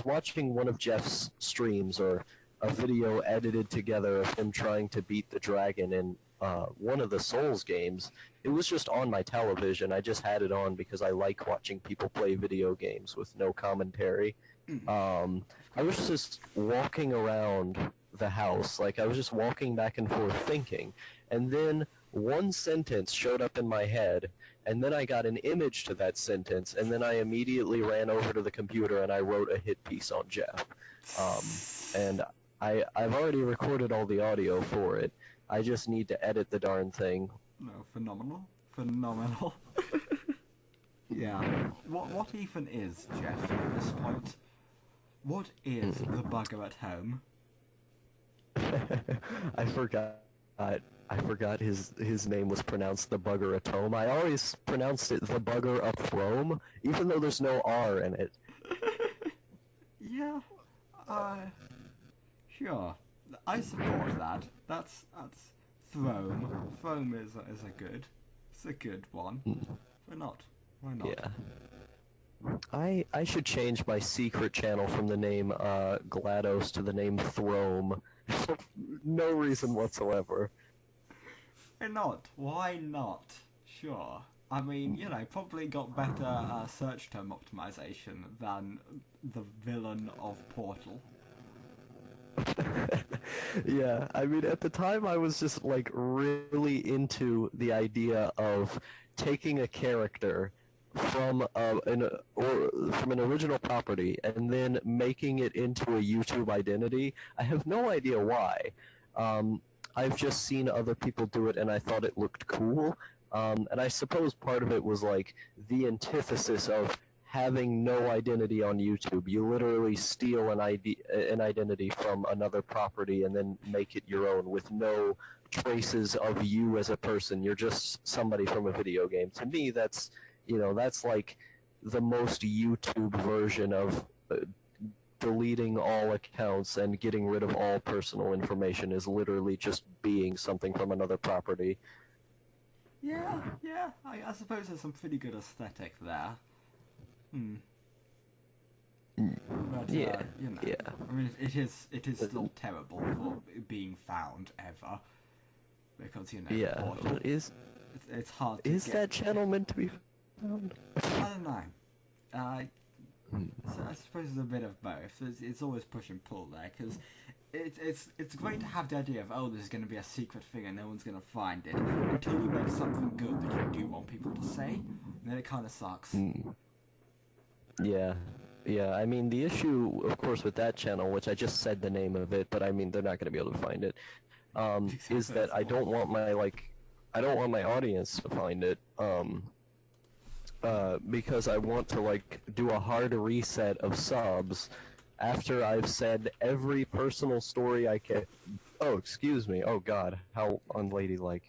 watching one of Jeff's streams or a video edited together of him trying to beat the dragon in one of the Souls games. It was just on my television. I just had it on because I like watching people play video games with no commentary. I was just walking around the house, like I was just walking back and forth thinking, and then one sentence showed up in my head, and then I got an image to that sentence, and then I immediately ran over to the computer and I wrote a hit piece on Jeff. And I've already recorded all the audio for it. I just need to edit the darn thing. No, phenomenal. Yeah. What even is Jeff at this point? What is the bugger at home? I forgot his name was pronounced the bugger atome. I always pronounced it the bugger up Rome, even though there's no R in it. Yeah, sure. I support that. That's Throme. Throme is a good one. Why not? Yeah. I should change my secret channel from the name GLaDOS to the name Throme. No reason whatsoever. Why not? Sure. I mean, probably got better search term optimization than the villain of Portal. Yeah, I mean, at the time I was just like really into the idea of taking a character from an original property and then making it into a YouTube identity. I have no idea why. I've just seen other people do it and I thought it looked cool. And I suppose part of it was like the antithesis of having no identity on YouTube. You literally steal an identity from another property and then make it your own with no traces of you as a person. You're just somebody from a video game. To me, that's like the most YouTube version of deleting all accounts and getting rid of all personal information is literally just being something from another property. Yeah, I suppose there's some pretty good aesthetic there. But, yeah. I mean, it is still terrible for being found ever, because Yeah, Portal, but is hard to is get. that channel meant to be found? I don't know. So I suppose it's a bit of both. It's always push and pull there, because it's great to have the idea of, this is going to be a secret thing and no one's going to find it, until you make something good that you do want people to say, and then it kind of sucks. Yeah, I mean, the issue, of course, with that channel, which I just said the name of it, but I mean, they're not going to be able to find it, is that I don't want my audience to find it, because I want to, do a hard reset of subs after I've said every personal story I can. Oh, excuse me. Oh, God, how unladylike.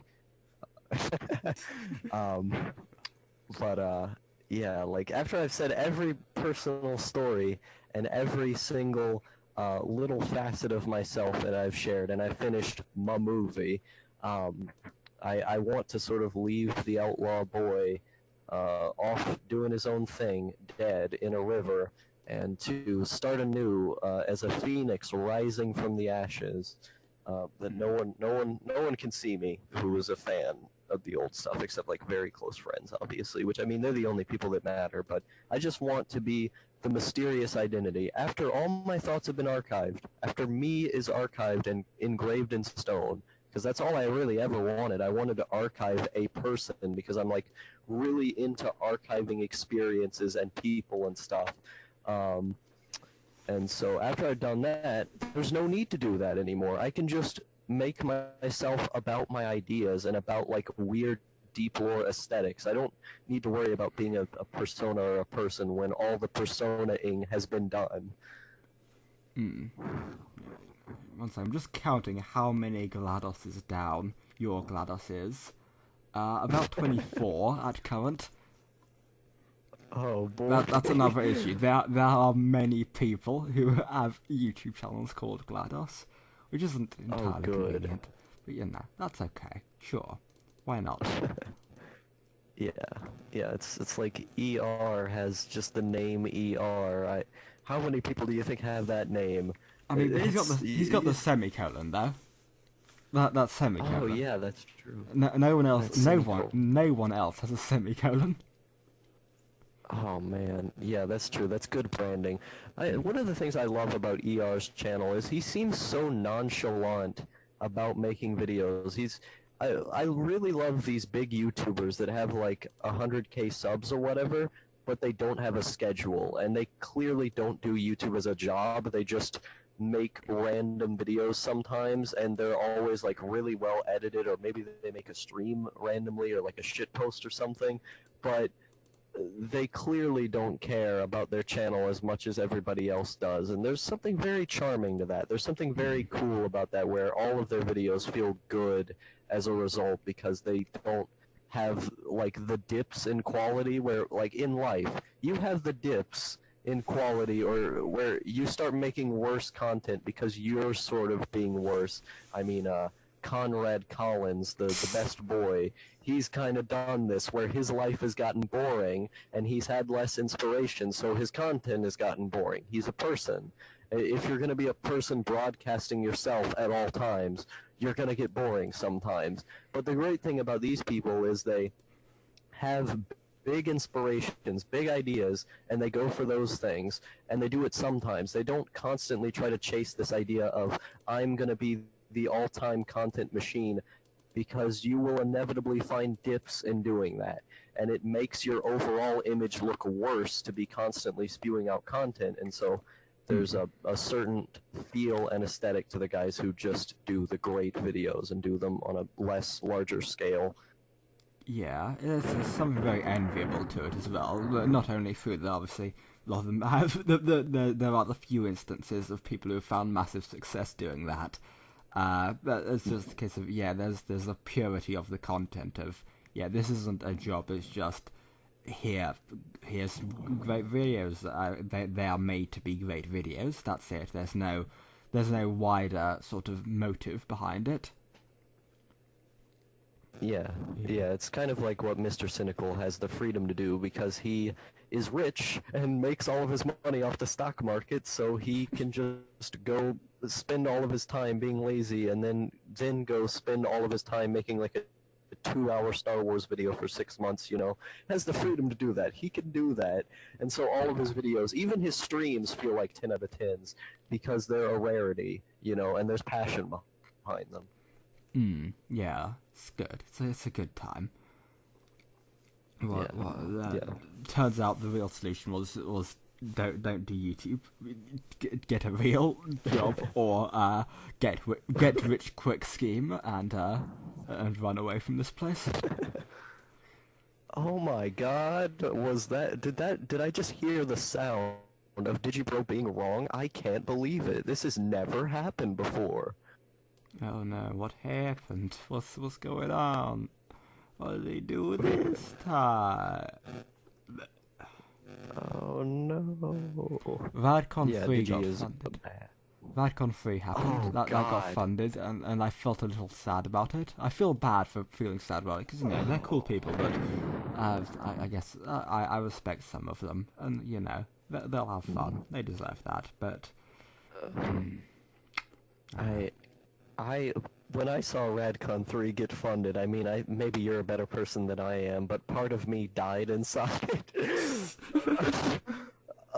Yeah, after I've said every personal story and every single little facet of myself that I've shared, and I finished my movie, I want to sort of leave the outlaw boy off doing his own thing, dead, in a river, and to start anew as a phoenix rising from the ashes. That no one can see me who is a fan of the old stuff, except like very close friends, obviously. Which, I mean, they're the only people that matter. But I just want to be the mysterious identity. After all my thoughts have been archived, after me is archived and engraved in stone, because that's all I really ever wanted. I wanted to archive a person because I'm like really into archiving experiences and people and stuff. And so after I've done that, there's no need to do that anymore. I can just make myself about my ideas and about like weird deep lore aesthetics. I don't need to worry about being a persona or a person when all the personaing has been done. One second, I'm just counting how many GLaDOS is down. Your GLaDOS is. About 24 at current. Oh boy. That's another issue. There are many people who have YouTube channels called GLaDOS, which isn't entirely convenient. But you know, that's okay. Sure. Why not? Yeah, it's like ER has just the name ER. How many people do you think have that name? I mean, he's got the semicolon though. That's semicolon. Oh yeah, that's true. No one else. No one else has a semicolon. Oh man, yeah, that's true. That's good branding. One of the things I love about ER's channel is he seems so nonchalant about making videos. I really love these big YouTubers that have like 100K subs or whatever, but they don't have a schedule, and they clearly don't do YouTube as a job. They just make random videos sometimes, and they're always like really well edited, or maybe they make a stream randomly or like a shit post or something, but they clearly don't care about their channel as much as everybody else does, and there's something very charming to that. There's something very cool about that, where all of their videos feel good as a result, because they don't have like the dips in quality where, like in life, you have the dips in quality, or where you start making worse content because you're sort of being worse. I mean, Conrad Collins, the best boy, he's kind of done this where his life has gotten boring and he's had less inspiration, so his content has gotten boring. He's a person. If you're going to be a person broadcasting yourself at all times, you're going to get boring sometimes. But the great thing about these people is they have big inspirations, big ideas, and they go for those things, and they do it sometimes. They don't constantly try to chase this idea of, I'm going to be the all-time content machine, because you will inevitably find dips in doing that, and it makes your overall image look worse to be constantly spewing out content. And so there's a certain feel and aesthetic to the guys who just do the great videos and do them on a larger scale. Yeah, there's something very enviable to it as well. Not only through that, obviously, a lot of them have. There are the few instances of people who have found massive success doing that. But it's just a case of, there's a purity of the content of, this isn't a job, it's just, here's great videos. They are made to be great videos, that's it. There's no wider sort of motive behind it. Yeah, it's kind of like what Mr. Cynical has the freedom to do, because he is rich and makes all of his money off the stock market, so he can just go spend all of his time being lazy, and then go spend all of his time making like a 2-hour Star Wars video for 6 months, has the freedom to do that. He can do that, and so all of his videos, even his streams, feel like 10 out of 10s, because they're a rarity, and there's passion behind them. Yeah, it's good. It's a good time. Turns out the real solution was don't do YouTube. Get a real job, or get rich quick scheme, and run away from this place. Oh my God! Did I just hear the sound of Digibro being wrong? I can't believe it. This has never happened before. Oh no, what happened? What's going on? What did he do this time? Oh no. VadCon 3 got funded. VadCon 3 happened. Oh, that got funded, and I felt a little sad about it. I feel bad for feeling sad about it, because, they're cool people, but I guess I respect some of them, and, They'll have fun. They deserve that. But I when I saw Radcon 3 get funded, I mean, maybe you're a better person than I am, but part of me died inside.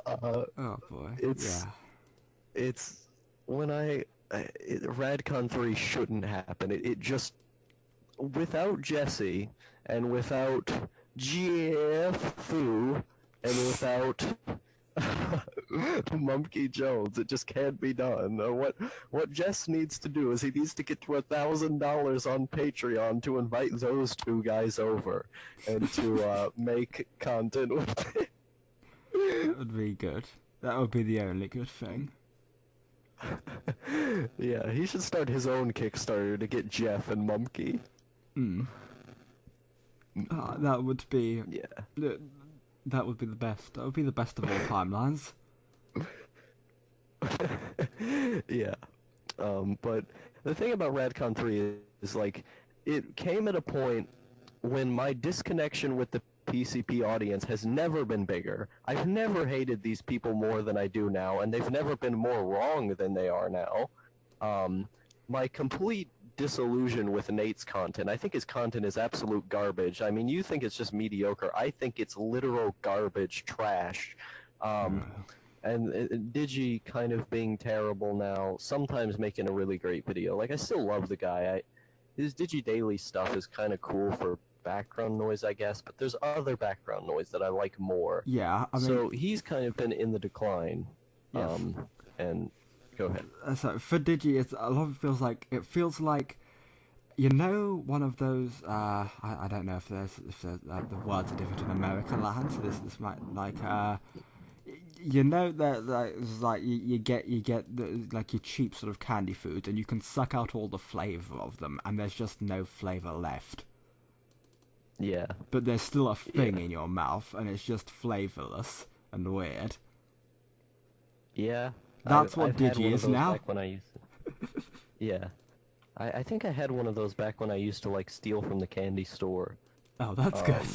oh boy, It's when Radcon 3 shouldn't happen. It just, without Jesse and without Jeff Fu and without Mumkey Jones, it just can't be done. What Jess needs to do is he needs to get to $1,000 on Patreon to invite those two guys over and to make content with it. That would be good. That would be the only good thing. Yeah, he should start his own Kickstarter to get Jeff and Mumkey. That would be... Yeah. That would be the best. That would be the best of all timelines. Yeah. But the thing about Radcon 3 is, like, it came at a point when my disconnection with the PCP audience has never been bigger. I've never hated these people more than I do now, and they've never been more wrong than they are now. My complete disillusion with Nate's content. I think his content is absolute garbage. I mean, you think it's just mediocre. I think it's literal garbage trash. And Digi kind of being terrible now, sometimes making a really great video. Like, I still love the guy. His Digi Daily stuff is kind of cool for background noise, I guess, but there's other background noise that I like more. Yeah, I mean... So he's kind of been in the decline. Yes. And go ahead. So for Digi, a lot of it feels like, you know, one of those. I don't know if the words are different in American land. So this might you know that like you get like your cheap sort of candy foods, and you can suck out all the flavor of them, and there's just no flavor left. Yeah. But there's still a thing in your mouth, and it's just flavorless and weird. Yeah. That's what Digi is now. Back when I used to... Yeah. I think I had one of those back when I used to, like, steal from the candy store. Oh, that's good.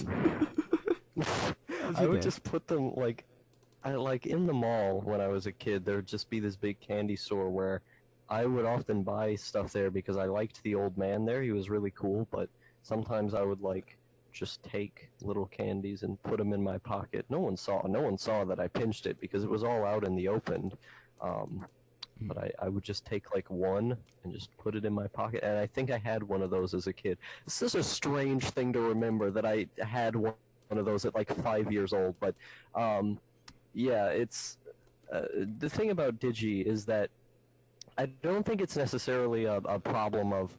I would just put them, like in the mall when I was a kid, there would just be this big candy store where I would often buy stuff there because I liked the old man there. He was really cool, but sometimes I would, like, just take little candies and put them in my pocket. No one saw that I pinched it because it was all out in the open. But I would just take, like, one and just put it in my pocket. And I think I had one of those as a kid. This is a strange thing to remember, that I had one of those at, like, 5 years old. But, yeah, it's... the thing about Digi is that I don't think it's necessarily a problem of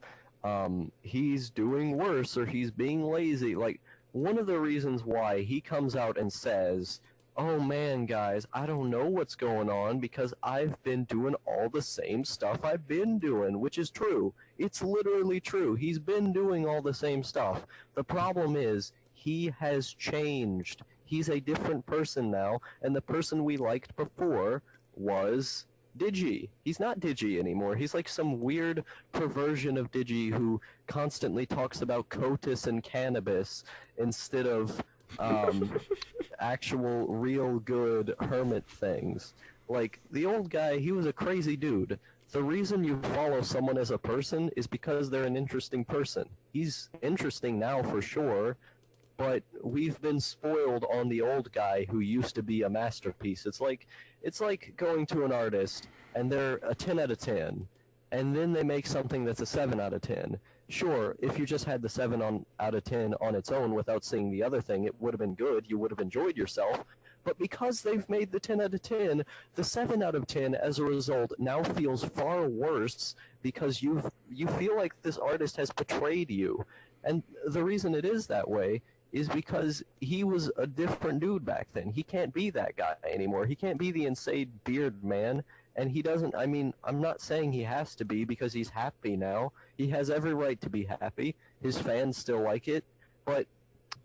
he's doing worse or he's being lazy. Like, one of the reasons why he comes out and says, oh man, guys, I don't know what's going on because I've been doing all the same stuff I've been doing, which is true. It's literally true. He's been doing all the same stuff. The problem is he has changed. He's a different person now, and the person we liked before was Digi. He's not Digi anymore. He's like some weird perversion of Digi who constantly talks about COTUS and cannabis instead of actual real good hermit things. Like, the old guy, he was a crazy dude. The reason you follow someone as a person is because they're an interesting person. He's interesting now for sure, but we've been spoiled on the old guy who used to be a masterpiece. It's like going to an artist and they're a 10 out of 10, and then they make something that's a 7 out of 10. Sure, if you just had the 7 out of 10 on its own without seeing the other thing, it would have been good. You would have enjoyed yourself. But because they've made the 10 out of 10, the 7 out of 10, as a result, now feels far worse because you feel like this artist has betrayed you. And the reason it is that way is because he was a different dude back then. He can't be that guy anymore. He can't be the insane beard man. And he doesn't, I mean, I'm not saying he has to be because he's happy now. He has every right to be happy. His fans still like it. But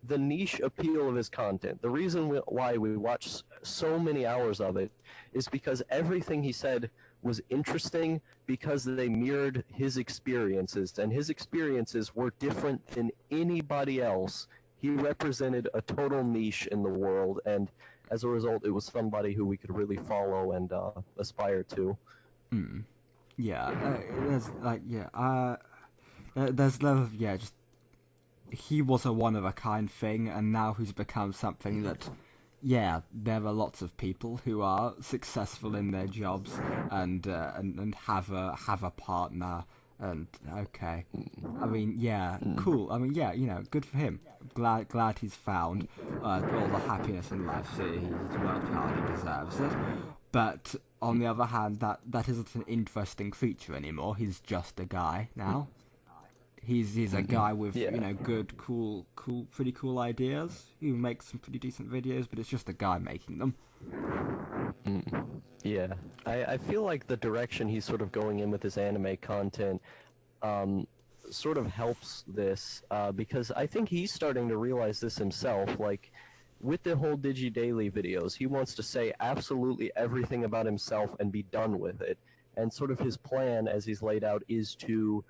the niche appeal of his content, the reason why we watch so many hours of it, is because everything he said was interesting because they mirrored his experiences. And his experiences were different than anybody else. He represented a total niche in the world. And as a result, it was somebody who we could really follow and aspire to. Yeah, there's like there's level of just he was a one of a kind thing, and now he's become something that there are lots of people who are successful in their jobs and have a partner. And okay, I mean, cool. I mean, good for him. Glad he's found all the happiness in life. So he's worked hard. He deserves it. But on the other hand, that isn't an interesting creature anymore. He's just a guy now. He's a guy with good, pretty cool ideas. He makes some pretty decent videos, but it's just a guy making them. Yeah, I feel like the direction he's sort of going in with his anime content sort of helps this because I think he's starting to realize this himself. Like, with the whole Digi Daily videos, he wants to say absolutely everything about himself and be done with it. And sort of his plan, as he's laid out, is to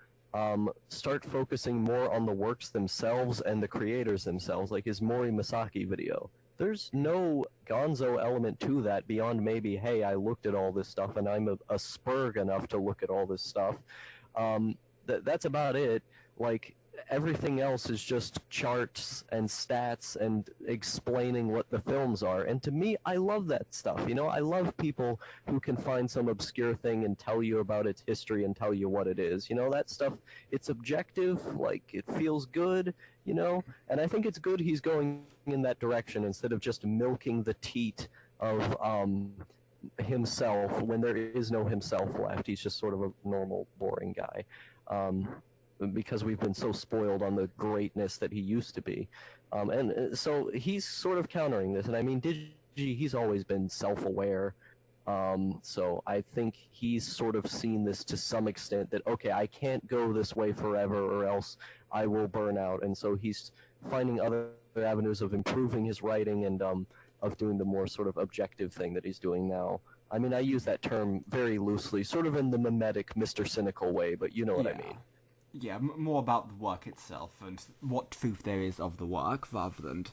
start focusing more on the works themselves and the creators themselves, like his Mori Masaki video. There's no gonzo element to that beyond maybe, hey, I looked at all this stuff and I'm a spurg enough to look at all this stuff. That's about it. Like, everything else is just charts and stats and explaining what the films are. And to me, I love that stuff. You know, I love people who can find some obscure thing and tell you about its history and tell you what it is. You know, that stuff, it's objective, like, it feels good, you know? And I think it's good he's going in that direction instead of just milking the teat of himself when there is no himself left. He's just sort of a normal, boring guy. Because we've been so spoiled on the greatness that he used to be. And so he's sort of countering this. And I mean, Digi, he's always been self-aware. So I think he's sort of seen this to some extent that, okay, I can't go this way forever or else I will burn out. And so he's finding other avenues of improving his writing and of doing the more sort of objective thing that he's doing now. I mean, I use that term very loosely, sort of in the mimetic Mr. Cynical way, but you know what I mean. Yeah, more about the work itself and what truth there is of the work, rather than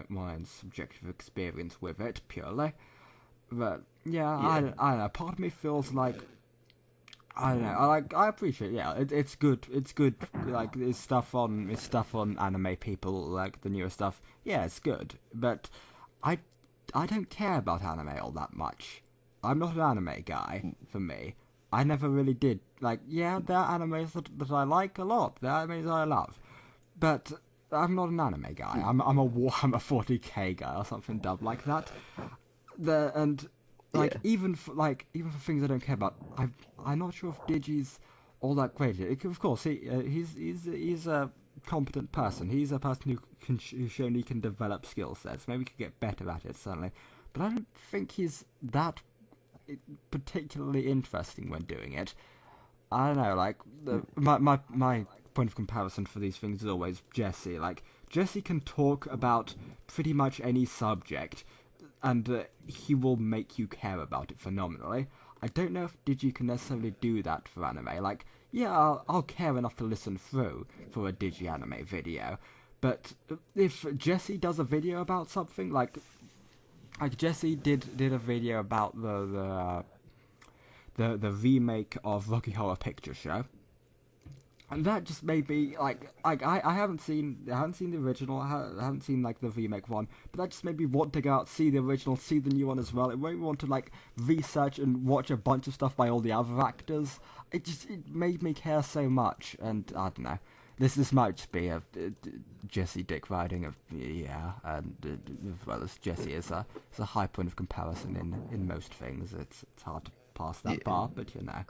mine's subjective experience with it purely. But I don't know. Part of me feels like I don't know. I appreciate. Yeah, it's good. It's good. Like it's stuff on anime people, like the newer stuff. Yeah, it's good. But I don't care about anime all that much. I'm not an anime guy. For me, I never really did. Like, yeah, there are animes that I like a lot. There are animes I love, but I'm not an anime guy. I'm a 40k guy or something dumb like that. Even for things I don't care about, I'm not sure if Digi's all that great. Of course, he's a competent person. He's a person who's shown he can develop skill sets. Maybe he could get better at it, certainly. But I don't think he's that particularly interesting when doing it. I don't know, like, my point of comparison for these things is always Jesse. Like, Jesse can talk about pretty much any subject, and he will make you care about it phenomenally. I don't know if Digi can necessarily do that for anime. Like, yeah, I'll care enough to listen through for a Digi anime video, but if Jesse does a video about something, like Jesse did a video about the remake of Rocky Horror Picture Show, and that just made me like I haven't seen the original, I haven't seen like the remake one, but that just made me want to go out, see the original, see the new one as well. It made me want to like research and watch a bunch of stuff by all the other actors. It made me care so much, and I don't know. This might just be a Jesse dick riding of and as well as Jesse is a high point of comparison in most things. It's hard to pass that bar, but you know.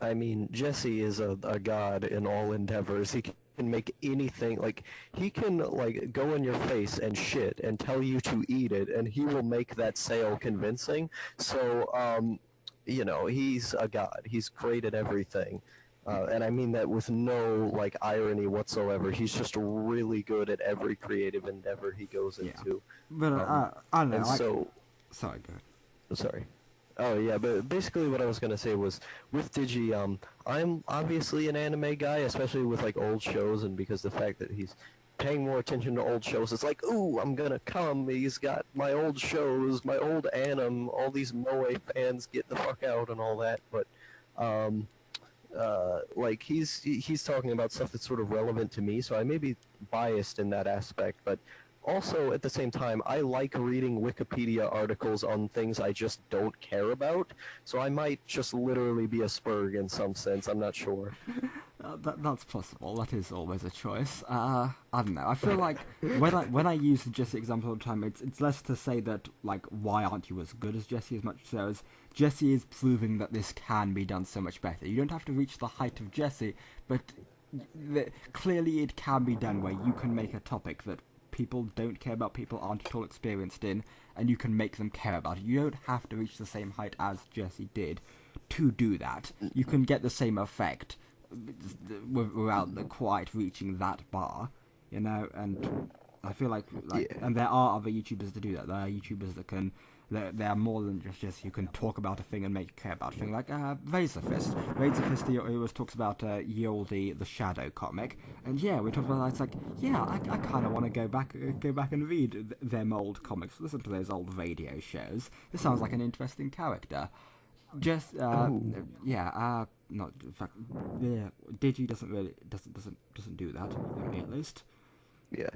I mean, Jesse is a god in all endeavors. He can make anything, like, he can, like, go in your face and shit and tell you to eat it, and he will make that sale convincing. So, you know, he's a god. He's great at everything. And I mean that with no, like, irony whatsoever. He's just really good at every creative endeavor he goes into. But I don't know. So, sorry, go ahead. Sorry. Oh yeah, but basically what I was gonna say was, with Digi, I'm obviously an anime guy, especially with like old shows, and because the fact that he's paying more attention to old shows. It's like, ooh, I'm gonna come. He's got my old shows, my old anime. All these Moe fans, get the fuck out and all that. But um, like he's talking about stuff that's sort of relevant to me, so I may be biased in that aspect, but also at the same time I like reading Wikipedia articles on things I just don't care about, so I might just literally be a spurg in some sense. I'm not sure. That's possible. That is always a choice. I don't know. I feel like when I use the Jesse example all the time, it's less to say that like why aren't you as good as Jesse, as much so as Jesse is proving that this can be done so much better. You don't have to reach the height of Jesse, but clearly it can be done where you can make a topic that people don't care about, people aren't at all experienced in, and you can make them care about it. You don't have to reach the same height as Jesse did to do that. You can get the same effect without quite reaching that bar, you know. And I feel like Yeah. and there are other YouTubers that do that. There are YouTubers that can. There are more than just you can talk about a thing and make you care about a thing. Like Razorfist. Razorfist, he always talks about Yoldi the Shadow comic, and yeah, we talked about that. It's like, yeah, I kind of want to go back and read them old comics, listen to those old radio shows. This sounds like an interesting character. Just not in fact, yeah. Digi doesn't do that, at me at least. Yeah.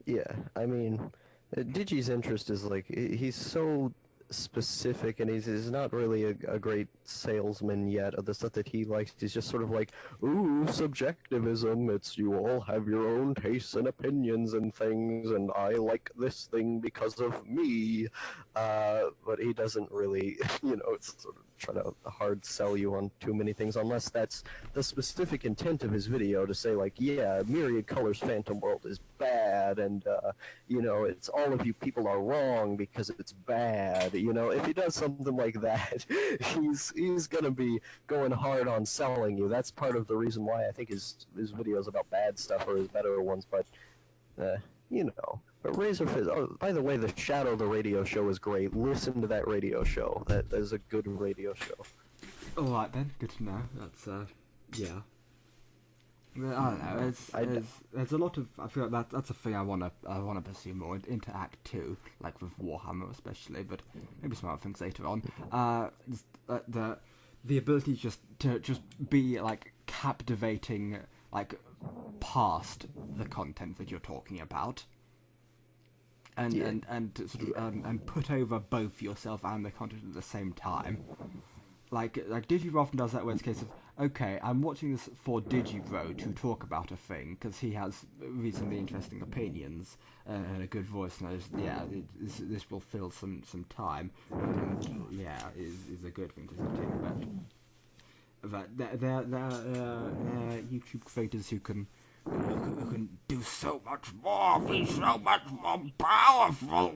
Yeah, I mean, Digi's interest is like he's so specific, and he's not really a great salesman yet of the stuff that he likes. He's just sort of like, ooh, subjectivism. It's you all have your own tastes and opinions and things, and I like this thing because of me. But he doesn't really, it's sort of try to hard sell you on too many things, unless that's the specific intent of his video to say like, yeah, Myriad Colors Phantom World is bad, and it's all of you people are wrong because it's bad. If he does something like that, he's gonna be going hard on selling you. That's part of the reason why I think his videos about bad stuff are his better ones. But But Razorfist. Oh, by the way, the Shadow the radio show is great. Listen to that radio show. That is a good radio show. All right then, good to know. That's yeah. I don't know. There's a lot of. I feel like that's a thing I wanna pursue more into Act 2, like with Warhammer especially, but maybe some other things later on. The ability to just be like captivating, like past the content that you're talking about, and to sort of and put over both yourself and the content at the same time. Like Digibro often does that where it's a case of, okay, I'm watching this for Digibro to talk about a thing because he has reasonably interesting opinions and a good voice, and this will fill some time, and is a good thing to do. But there are YouTube creators who can do so much more, be so much more powerful.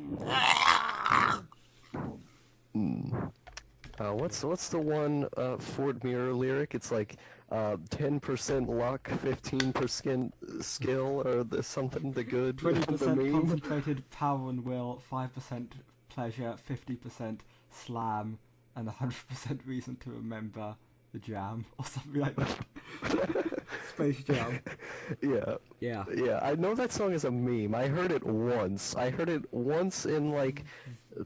What's the one Fort Mirror lyric? It's like 10% luck, 15% skill, or something. The good, 20% the meme. concentrated power and will, 5% pleasure, 50% slam, and 100% reason to remember the jam, or something like that. Space Jam. Yeah. I know that song is a meme. I heard it once. In like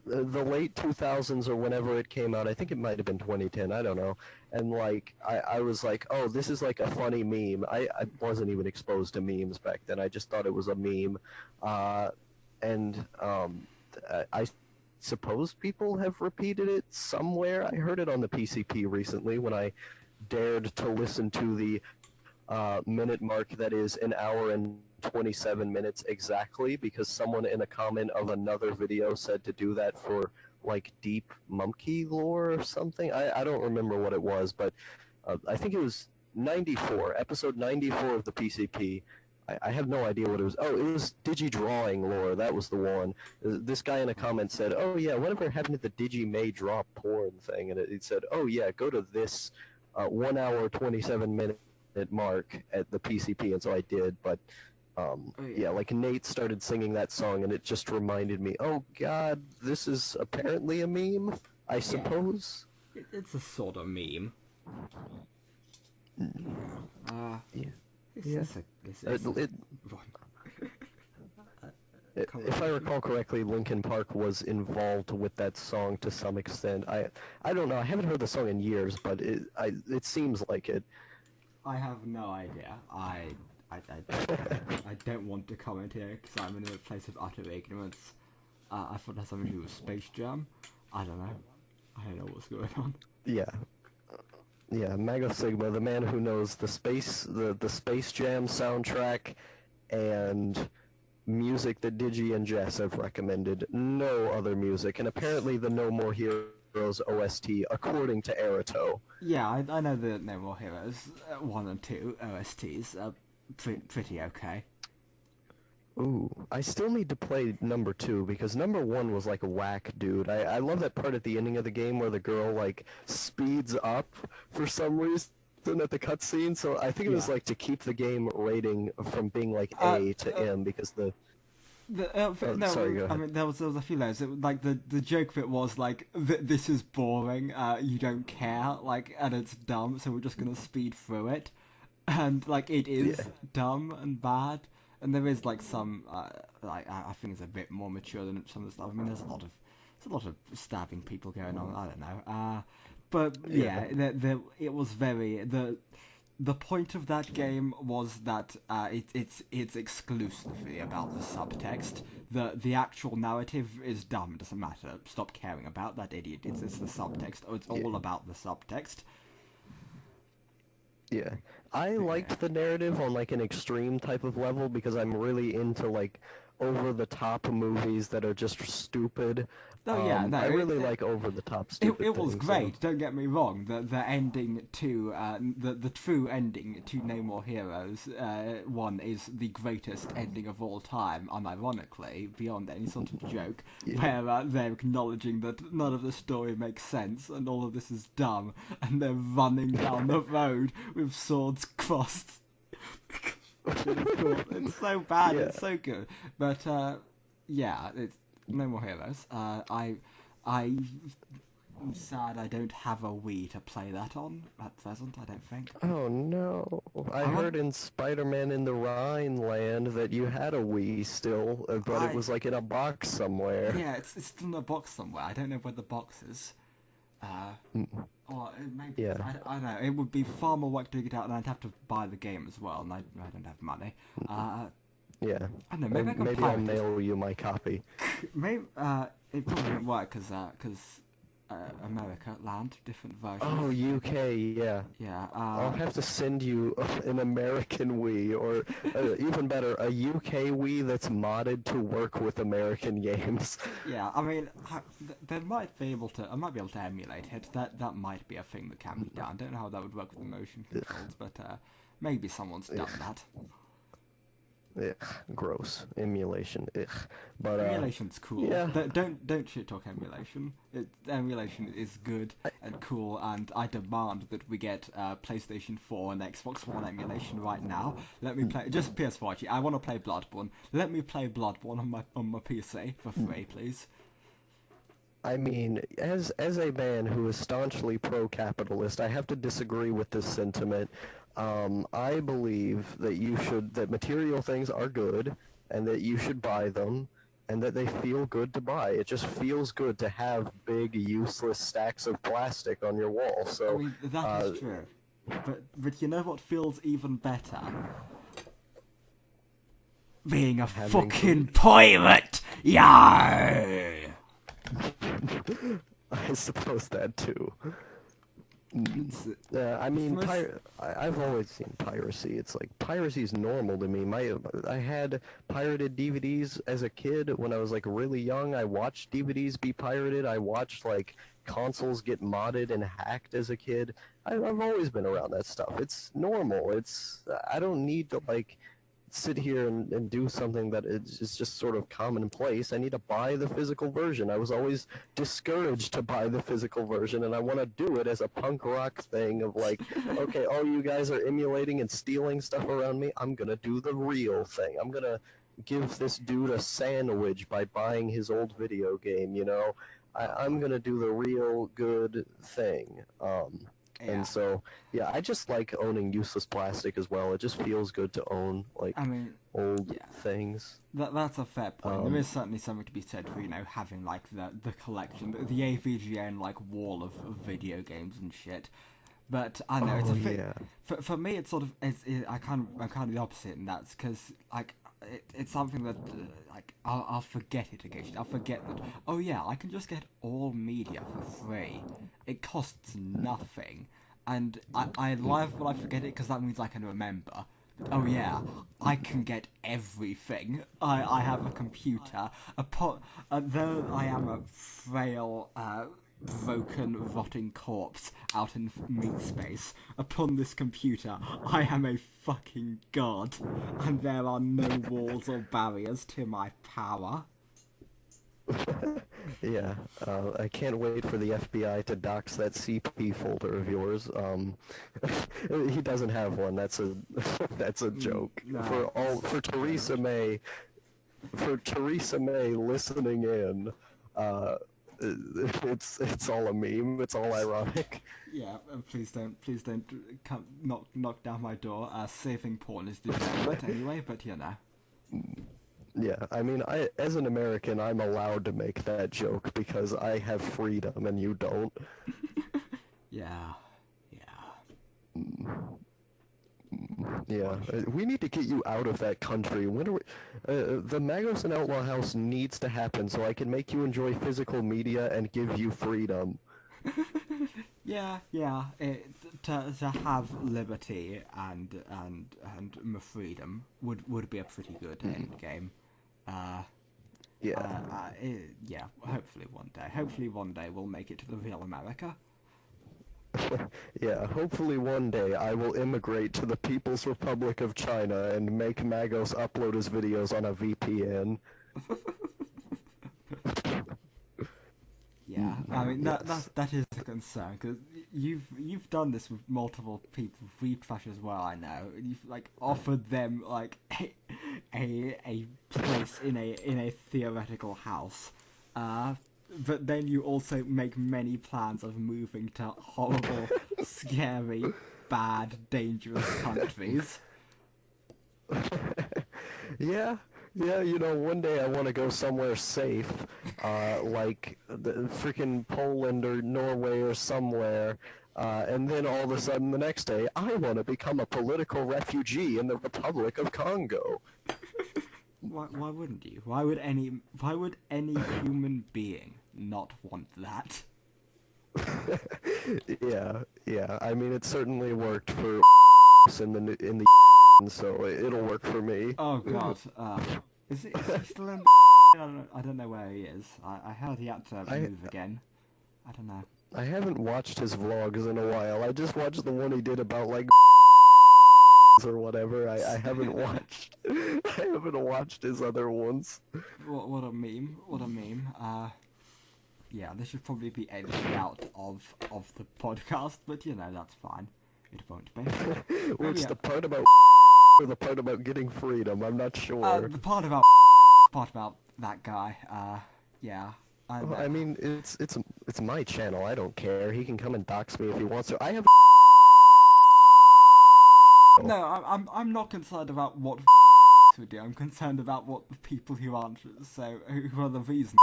the late 2000s or whenever it came out. I think it might have been 2010. I don't know. And like I was like, oh, this is like a funny meme. I wasn't even exposed to memes back then. I just thought it was a meme. I suppose people have repeated it somewhere. I heard it on the PCP recently when I dared to listen to the minute mark that is an hour and 27 minutes exactly, because someone in a comment of another video said to do that for like deep monkey lore or something. I don't remember what it was, but I think it was 94, episode 94 of the PCP. I have no idea what it was. Oh, it was Digi-drawing lore. That was the one. This guy in a comment said, oh yeah, whatever happened to the Digi-May draw porn thing? And it said, oh yeah, go to this 1 hour, 27 minute mark at the PCP. And so I did, but like Nate started singing that song, and it just reminded me, oh god, this is apparently a meme, I suppose. It's a sort of meme. if I recall correctly, Linkin Park was involved with that song to some extent. I don't know. I haven't heard the song in years, but it seems like it. I have no idea. I don't want to comment here because I'm in a place of utter ignorance. I thought it had something to do with Space Jam. I don't know. I don't know what's going on. Yeah. Yeah, Magos Sigma, the man who knows the Space Jam soundtrack and music that Digi and Jess have recommended. No other music, and apparently the No More Heroes OST, according to Erito. Yeah, I know the No More Heroes 1 and 2 OSTs are pretty okay. Ooh, I still need to play number 2 because number 1 was like a whack, dude. I love that part at the ending of the game where the girl like speeds up for some reason at the cutscene. So I think it was like to keep the game rating from being like A to M because the. Sorry, go ahead. I mean, there was a few layers. Like the joke of it was like, this is boring. You don't care. Like, and it's dumb. So we're just gonna speed through it, and like it is dumb and bad. And there is like some like I think it's a bit more mature than some of the stuff. I mean, there's a lot of stabbing people going on. I don't know. But yeah, it was very the point of that game was that it's exclusively about the subtext. The actual narrative is dumb. It doesn't matter. Stop caring about that idiot. It's the subtext. Oh, it's all about the subtext. Yeah. I liked the narrative on like an extreme type of level because I'm really into like over-the-top movies that are just stupid. Oh yeah, no, I really like over-the-top stupid It was things, great. Don't get me wrong. The ending to the true ending to No More Heroes 1 is the greatest ending of all time. Unironically, beyond any sort of joke, where they're acknowledging that none of the story makes sense and all of this is dumb, and they're running down the road with swords crossed. It's so bad. It's so good. But yeah, it's No More Heroes. I'm sad I don't have a Wii to play that on at present. I don't think. Oh no! I heard in Spider-Man in the Rhineland that you had a Wii still, but it was like in a box somewhere. Yeah, it's still in a box somewhere. I don't know where the box is. Or maybe I don't know. It would be far more work to dig it out, and I'd have to buy the game as well, and I don't have money. Yeah. I don't know. Maybe I'll mail you my copy. Maybe it probably wouldn't work because America land different versions. Oh, UK, yeah. Yeah. I'll have to send you an American Wii, or even better, a UK Wii that's modded to work with American games. Yeah, I mean, I might be able to emulate it. That might be a thing that can be done. I don't know how that would work with the motion controls, but maybe someone's done that. Ugh, gross. Emulation. Ugh. But emulation's cool. Yeah. Don't shit talk emulation. Emulation is good and cool, and I demand that we get PlayStation 4 and Xbox One emulation right now. Let me play just PS4. Actually, I want to play Bloodborne. Let me play Bloodborne on my PC for free, please. I mean, as a man who is staunchly pro-capitalist, I have to disagree with this sentiment. I believe that material things are good, and that you should buy them, and that they feel good to buy. It just feels good to have big, useless stacks of plastic on your wall. So I mean, that is true. But you know what feels even better? Being a fucking pirate! Yar! I suppose that too. I mean, I've always seen piracy. It's like, piracy is normal to me. I had pirated DVDs as a kid when I was like really young. I watched DVDs be pirated. I watched like consoles get modded and hacked as a kid. I've always been around that stuff. It's normal. I don't need to like sit here and do something that is just sort of commonplace. I need to buy the physical version. I was always discouraged to buy the physical version, and I want to do it as a punk rock thing of like, okay, all you guys are emulating and stealing stuff around me. I'm gonna do the real thing. I'm gonna give this dude a sandwich by buying his old video game, you know? I'm gonna do the real good thing. Yeah. And so, yeah, I just like owning useless plastic as well. It just feels good to own, like, I mean, old yeah. things. That's a fair point. There is certainly something to be said for, having, like, the collection, the AVGN, like, wall of video games and shit. But, I don't know, it's Oh, a thing. yeah. For me, it's sort of, I'm kind of the opposite in that, because, like, it's something that, like, I'll forget it occasionally. I'll forget that, oh yeah, I can just get all media for free. It costs nothing. And I love when I forget it, because that means I can remember. Oh yeah, I can get everything. I have a computer. Though I am a frail, broken, rotting corpse out in meat space, upon this computer, I am a fucking god, and there are no walls or barriers to my power. Yeah, I can't wait for the FBI to dox that CP folder of yours. He doesn't have one. That's a that's a joke. No, For Theresa May, listening in, it's all a meme. It's all ironic. Yeah, please don't come knock down my door. Saving porn is degenerate anyway, but Yeah, I mean, as an American, I'm allowed to make that joke because I have freedom and you don't. Yeah. Yeah, we need to get you out of that country. When are we, the Magos and Outlaw House needs to happen so I can make you enjoy physical media and give you freedom. Yeah. To have liberty and freedom would be a pretty good end game. Yeah. Hopefully one day we'll make it to the real America. Yeah, hopefully one day I will immigrate to the People's Republic of China and make Magos upload his videos on a VPN. Yeah, I mean that is a concern, because you've done this with multiple people, Retrash as well. I know you've like offered them like a place in a theoretical house, but then you also make many plans of moving to horrible, scary, bad, dangerous countries. Yeah, one day I want to go somewhere safe, like the freaking Poland or Norway or somewhere, and then all of a sudden the next day I want to become a political refugee in the Republic of Congo. Why wouldn't you? Why would any human being not want that? Yeah. I mean, it certainly worked for in the so it'll work for me. Oh god, is he still in? I don't know where he is. I heard he had to move again. I don't know. I haven't watched his vlogs in a while. I just watched the one he did about like or whatever. I haven't watched. I haven't watched his other ones. What a meme! What a meme! Yeah, this should probably be edited out of the podcast, but that's fine. It won't be. What's the part about or the part about getting freedom? I'm not sure. The part about that guy. Yeah. I mean, it's my channel. I don't care. He can come and dox me if he wants to. I have. No, I'm not concerned about what would do. I'm concerned about what the people who aren't who are the reason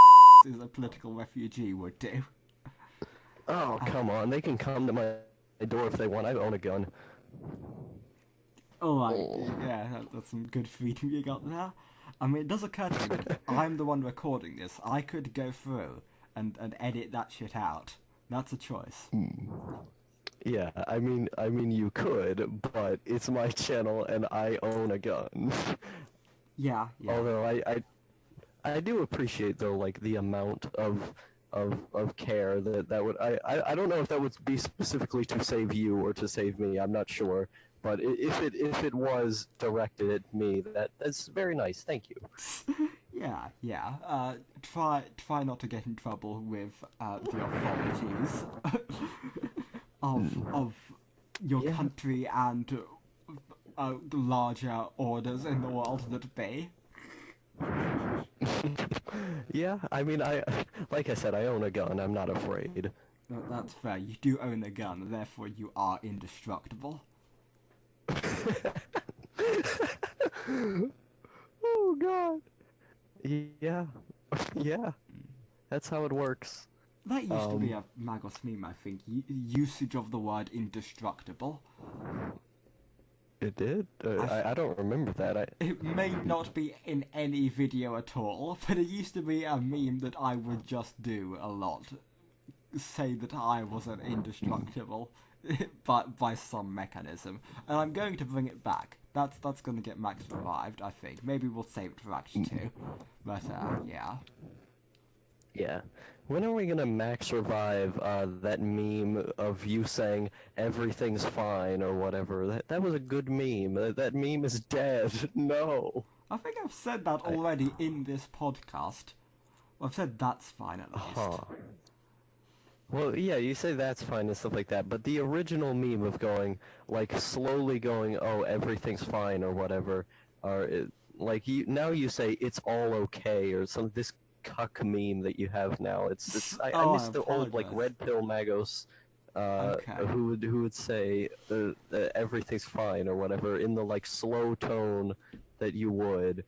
is a political refugee would do. Oh, come on. They can come to my door if they want. I own a gun. Alright, yeah, that's some good freedom you got there. I mean, it does occur to me that I'm the one recording this. I could go through and edit that shit out. That's a choice. Yeah, I mean you could, but it's my channel and I own a gun. Yeah. Although I do appreciate though, like the amount of care that would I don't know if that would be specifically to save you or to save me. I'm not sure, but if it was directed at me, that's very nice. Thank you. Yeah. Try not to get in trouble with the authorities of your country and larger orders in the world that be. Yeah, I mean, like I said, I own a gun. I'm not afraid. That's fair. You do own a gun, therefore you are indestructible. Oh God. Yeah. Yeah. That's how it works. That used to be a Magos meme, I think. Usage of the word indestructible. It did? I don't remember that. It may not be in any video at all, but it used to be a meme that I would just do a lot. Say that I wasn't indestructible, but by some mechanism. And I'm going to bring it back. That's going to get Max revived, I think. Maybe we'll save it for Act 2. But, yeah. Yeah. When are we gonna max revive that meme of you saying everything's fine or whatever? That was a good meme. That meme is dead. No. I think I've said that already in this podcast. I've said that's fine at least. Huh. Well, yeah, you say that's fine and stuff like that, but the original meme of going, like, slowly going, oh, everything's fine or whatever, or, now you say it's all okay, or this cuck meme that you have now. I miss the old, like, Red Pill Magos, who would say, everything's fine or whatever, in the, like, slow tone that you would.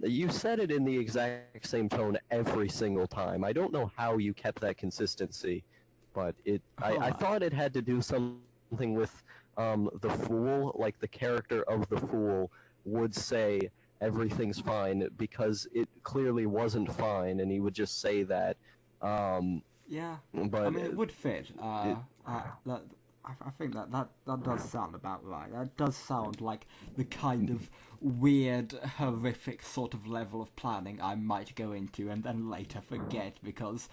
You said it in the exact same tone every single time. I don't know how you kept that consistency, but I thought it had to do something with the Fool, like the character of the Fool would say everything's fine because it clearly wasn't fine, and he would just say that. Yeah, but I mean, it would fit. I think that does sound about right. That does sound like the kind of weird, horrific sort of level of planning I might go into and then later forget because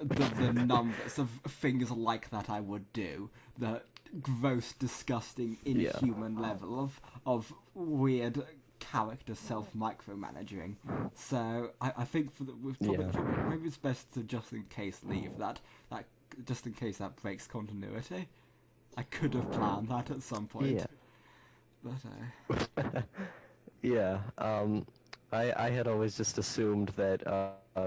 the numbers of things like that I would do, the gross, disgusting, inhuman level of weird character self-micromanaging. So I think with topic, maybe it's best to just in case leave that just in case that breaks continuity. I could have planned that at some point. Yeah. But yeah. I had always just assumed that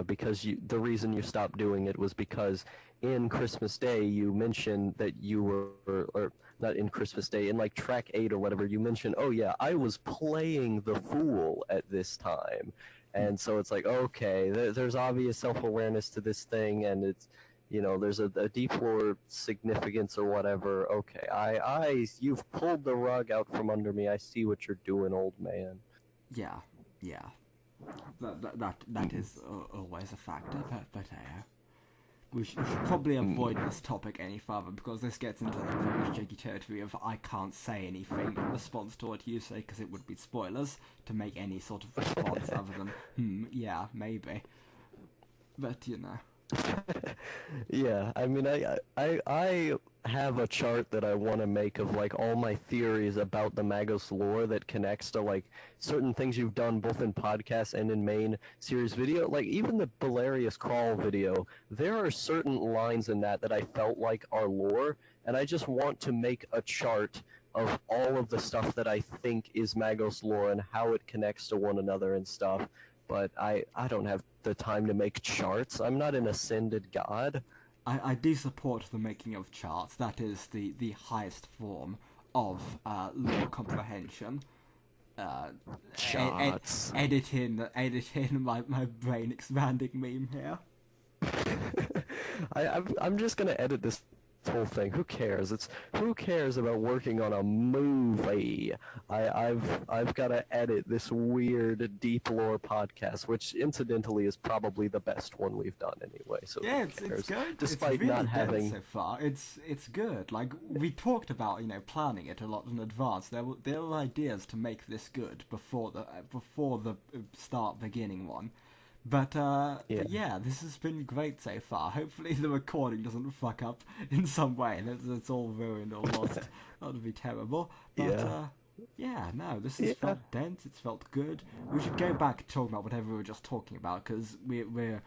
because the reason you stopped doing it was because in Christmas Day you mentioned that you were, or not in Christmas Day, in like track 8 or whatever, you mentioned, oh yeah, I was playing the Fool at this time. And so it's like, okay, there's obvious self-awareness to this thing, and it's, there's a deep lore significance or whatever. Okay, you've pulled the rug out from under me. I see what you're doing, old man. yeah. That is always a factor, but we should probably avoid this topic any further because this gets into the very tricky territory of I can't say anything in response to what you say because it would be spoilers to make any sort of response other than, yeah, maybe. But, Yeah, I mean, I have a chart that I want to make of, like, all my theories about the Magos lore that connects to, like, certain things you've done both in podcasts and in main series video. Like, even the Belarius Crawl video, there are certain lines in that I felt like are lore, and I just want to make a chart of all of the stuff that I think is Magos lore and how it connects to one another and stuff. But I don't have the time to make charts. I'm not an ascended god. I do support the making of charts. That is the highest form of lore comprehension. Charts. Edit in my brain expanding meme here. I'm just gonna edit this whole thing. Who cares? Who cares about working on a movie? I've got to edit this weird deep lore podcast, which incidentally is probably the best one we've done anyway. So yeah, it's good. Despite it's really not having so far, it's good. Like we talked about, planning it a lot in advance. There were ideas to make this good before the beginning one. But, yeah, this has been great so far. Hopefully the recording doesn't fuck up in some way. It's all ruined or lost. That would be terrible. But, this has felt dense. It's felt good. We should go back to talking about whatever we were just talking about, because we're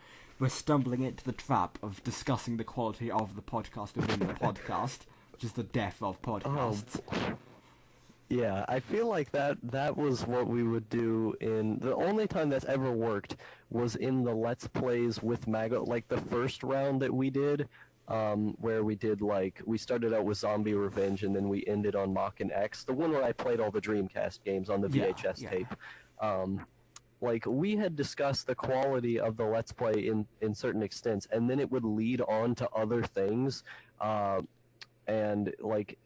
stumbling into the trap of discussing the quality of the podcast within the podcast, which is the death of podcasts. Oh. Yeah, I feel like that was what we would do in... The only time that's ever worked was in the Let's Plays with Magos, like the first round that we did. where we did like we started out with Zombie Revenge and then we ended on Mach and X, the one where I played all the Dreamcast games on the VHS tape. Like we had discussed the quality of the Let's Play in certain extents, and then it would lead on to other things, and like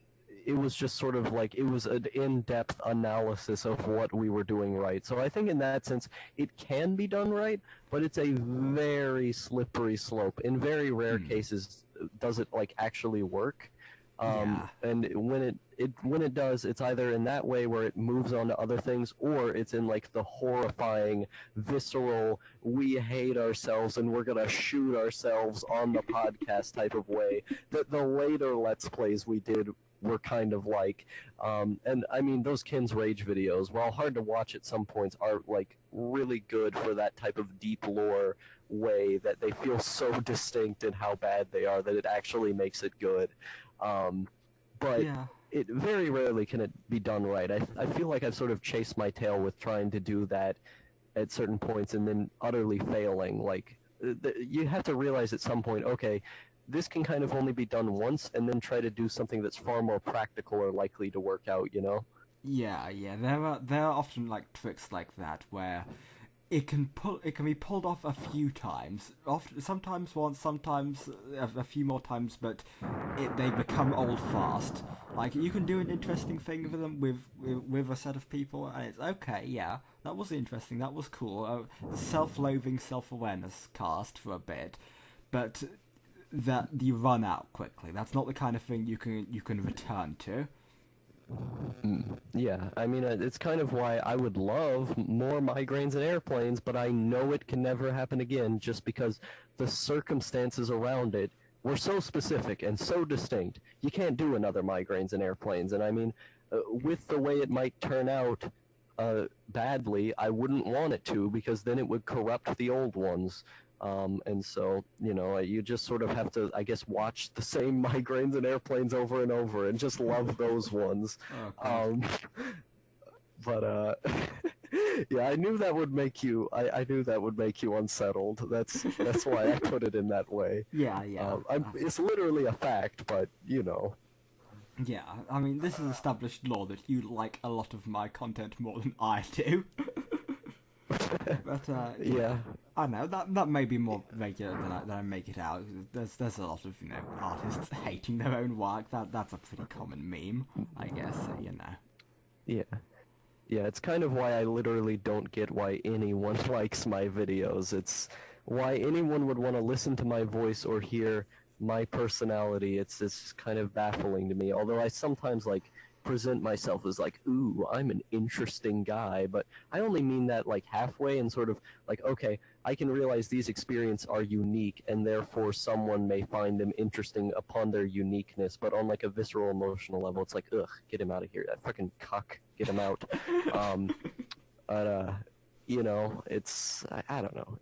it was just sort of like it was an in-depth analysis of what we were doing right. So I think in that sense it can be done right, but it's a very slippery slope. In very rare cases does it like actually work. And when it does, it's either in that way where it moves on to other things, or it's in like the horrifying, visceral, we hate ourselves and we're gonna shoot ourselves on the podcast type of way that the later Let's Plays we did were kind of like. And I mean, those Ken's Rage videos, while hard to watch at some points, are like really good for that type of deep lore way that they feel so distinct in how bad they are that it actually makes it good. But it very rarely can it be done right. I feel like I've sort of chased my tail with trying to do that at certain points and then utterly failing. Like, you have to realize at some point, okay, this can kind of only be done once, and then try to do something that's far more practical or likely to work out, you know? Yeah. There are often like tricks like that where it can be pulled off a few times. Sometimes once, sometimes a few more times, but they become old fast. Like you can do an interesting thing with them with a set of people, and it's okay. Yeah, that was interesting. That was cool. Self-loathing, self-awareness cast for a bit, but that you run out quickly. That's not the kind of thing you can return to. Yeah, I mean, it's kind of why I would love more migraines and airplanes, but I know it can never happen again just because the circumstances around it were so specific and so distinct. You can't do another migraines and airplanes, and I mean, with the way it might turn out badly, I wouldn't want it to, because then it would corrupt the old ones. And so, you know, you just sort of have to, I guess, watch the same migraines and airplanes over and over and just love those ones. But yeah, I knew that would make you. I knew that would make you unsettled. That's why I put it in that way. Yeah. It's literally a fact, but you know. Yeah, I mean, this is established law that you like a lot of my content more than I do. But yeah, I know that may be more regular than I make it out. There's a lot of artists hating their own work. That's a pretty common meme, I guess. Yeah, it's kind of why I literally don't get why anyone likes my videos. It's why anyone would want to listen to my voice or hear my personality. It's kind of baffling to me. Although I sometimes like present myself as like, ooh, I'm an interesting guy, but I only mean that like halfway and sort of like, okay, I can realize these experiences are unique and therefore someone may find them interesting upon their uniqueness, but on like a visceral emotional level, it's like, ugh, get him out of here, that fucking cuck, get him out. But you know, it's, I don't know,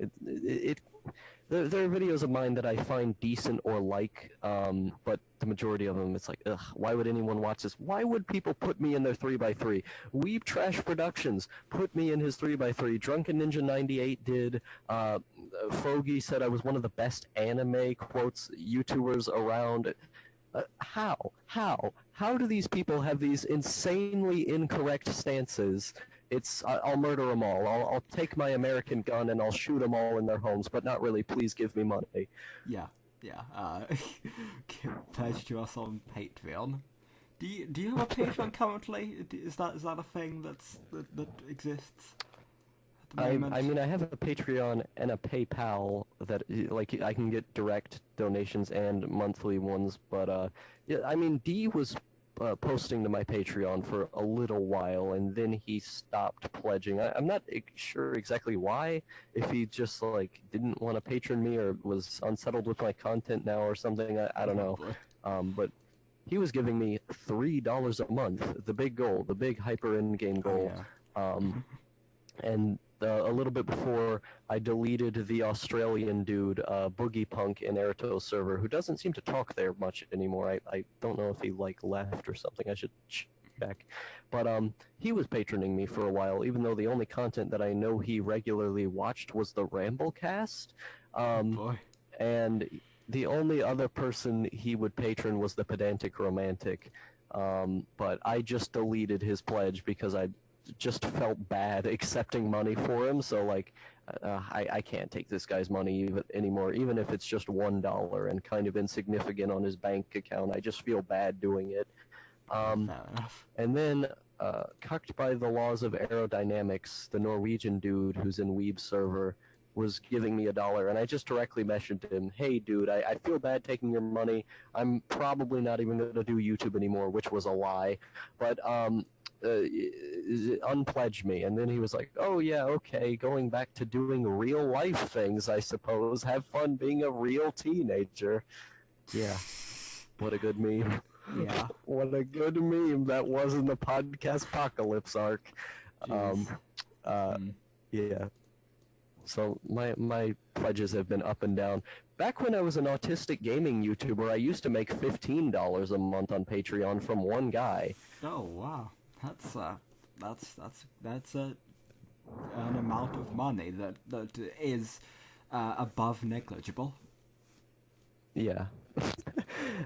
there are videos of mine that I find decent or like, but the majority of them, it's like, ugh, why would anyone watch this? Why would people put me in their 3x3? Weeb Trash Productions put me in his 3x3. Drunken Ninja 98 did. Fogey said I was one of the best anime, quotes, YouTubers around. How do these people have these insanely incorrect stances? I'll murder them all. I'll take my American gun and I'll shoot them all in their homes, but not really. Please give me money. Yeah. Pledge to us on Patreon. Do you have a Patreon currently? Is that a thing that exists? I mean, I have a Patreon and a PayPal that like I can get direct donations and monthly ones, but yeah, I mean, D was posting to my Patreon for a little while, and then he stopped pledging. I'm not sure exactly why, if he just like didn't want to patron me or was unsettled with my content now or something. I don't know. But he was giving me $3 a month, the big goal, the big hyper in-game goal. And a little bit before, I deleted the Australian dude, Boogie Punk in Airto server, who doesn't seem to talk there much anymore. I don't know if he like left or something. I should check. But he was patroning me for a while, even though the only content that I know he regularly watched was the Ramblecast. Boy. And The only other person he would patron was the pedantic romantic, but I just deleted his pledge because I just felt bad accepting money for him. So like, I can't take this guy's money anymore, even if it's just $1 and kind of insignificant on his bank account. I just feel bad doing it. Fair enough. And then, cucked by the laws of aerodynamics, the Norwegian dude who's in Weeb's server was giving me $1, and I just directly messaged him, hey dude, I feel bad taking your money. I'm probably not even going to do YouTube anymore, which was a lie, but unpledge me. And then he was like, oh yeah, okay, going back to doing real life things, I suppose. Have fun being a real teenager. Yeah, what a good meme. Yeah. What a good meme that was in the podcast apocalypse arc. Yeah. So my pledges have been up and down. Back when I was an autistic gaming YouTuber, I used to make $15 a month on Patreon from one guy. Oh wow, that's an amount of money that is above negligible. Yeah.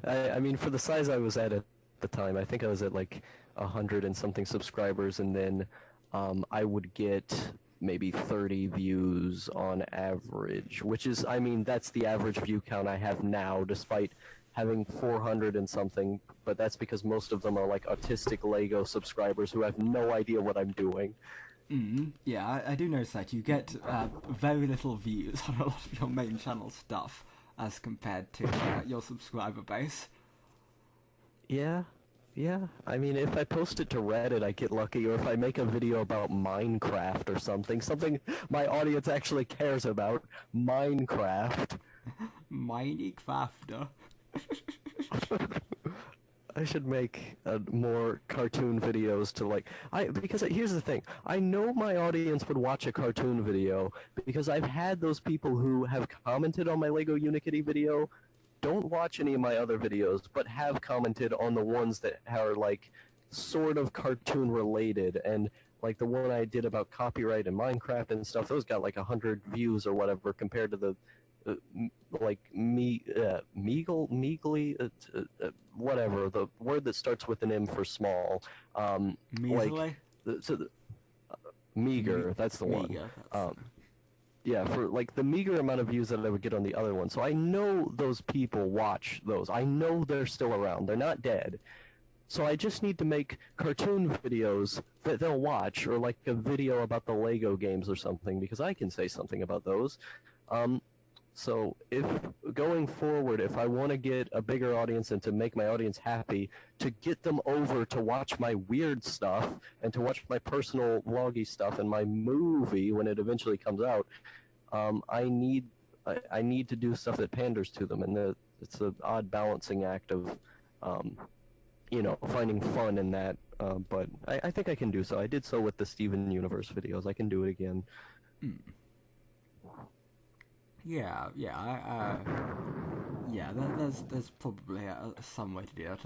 I mean, for the size I was at the time, I think I was at like 100 and something subscribers, and then I would get maybe 30 views on average, which is, I mean, that's the average view count I have now, despite having 400 and something, but that's because most of them are like autistic Lego subscribers who have no idea what I'm doing. Yeah, I do notice that you get very little views on a lot of your main channel stuff as compared to your subscriber base. Yeah. I mean, if I post it to Reddit, I get lucky, or if I make a video about Minecraft or something my audience actually cares about, Minecraft. Minecrafter. I should make more cartoon videos to like, because here's the thing, I know my audience would watch a cartoon video because I've had those people who have commented on my Lego Unikitty video, don't watch any of my other videos, but have commented on the ones that are like sort of cartoon related, and like the one I did about copyright and Minecraft and stuff, those got like 100 views or whatever compared to the meagly, whatever, the word that starts with an M for small. Measly? Meager, that's the one. Yeah, for like the meager amount of views that I would get on the other one. So I know those people watch those. I know they're still around. They're not dead. So I just need to make cartoon videos that they'll watch, or like a video about the Lego games or something, because I can say something about those. So if going forward, if I want to get a bigger audience and to make my audience happy, to get them over to watch my weird stuff and to watch my personal vloggy stuff and my movie when it eventually comes out, I need to do stuff that panders to them, and it's an odd balancing act of, finding fun in that. But I think I can do so. I did so with the Steven Universe videos. I can do it again. Yeah, there's probably some way to do it.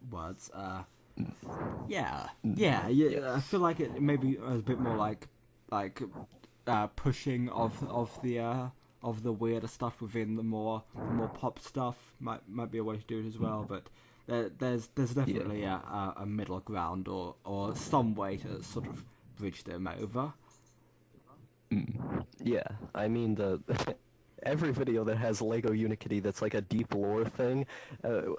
Words. Yeah. I feel like it maybe a bit more like pushing of the weirder stuff within the more pop stuff might be a way to do it as well. But there's definitely a middle ground or some way to sort of bridge them over. Yeah, I mean every video that has Lego Unikitty that's like a deep lore thing,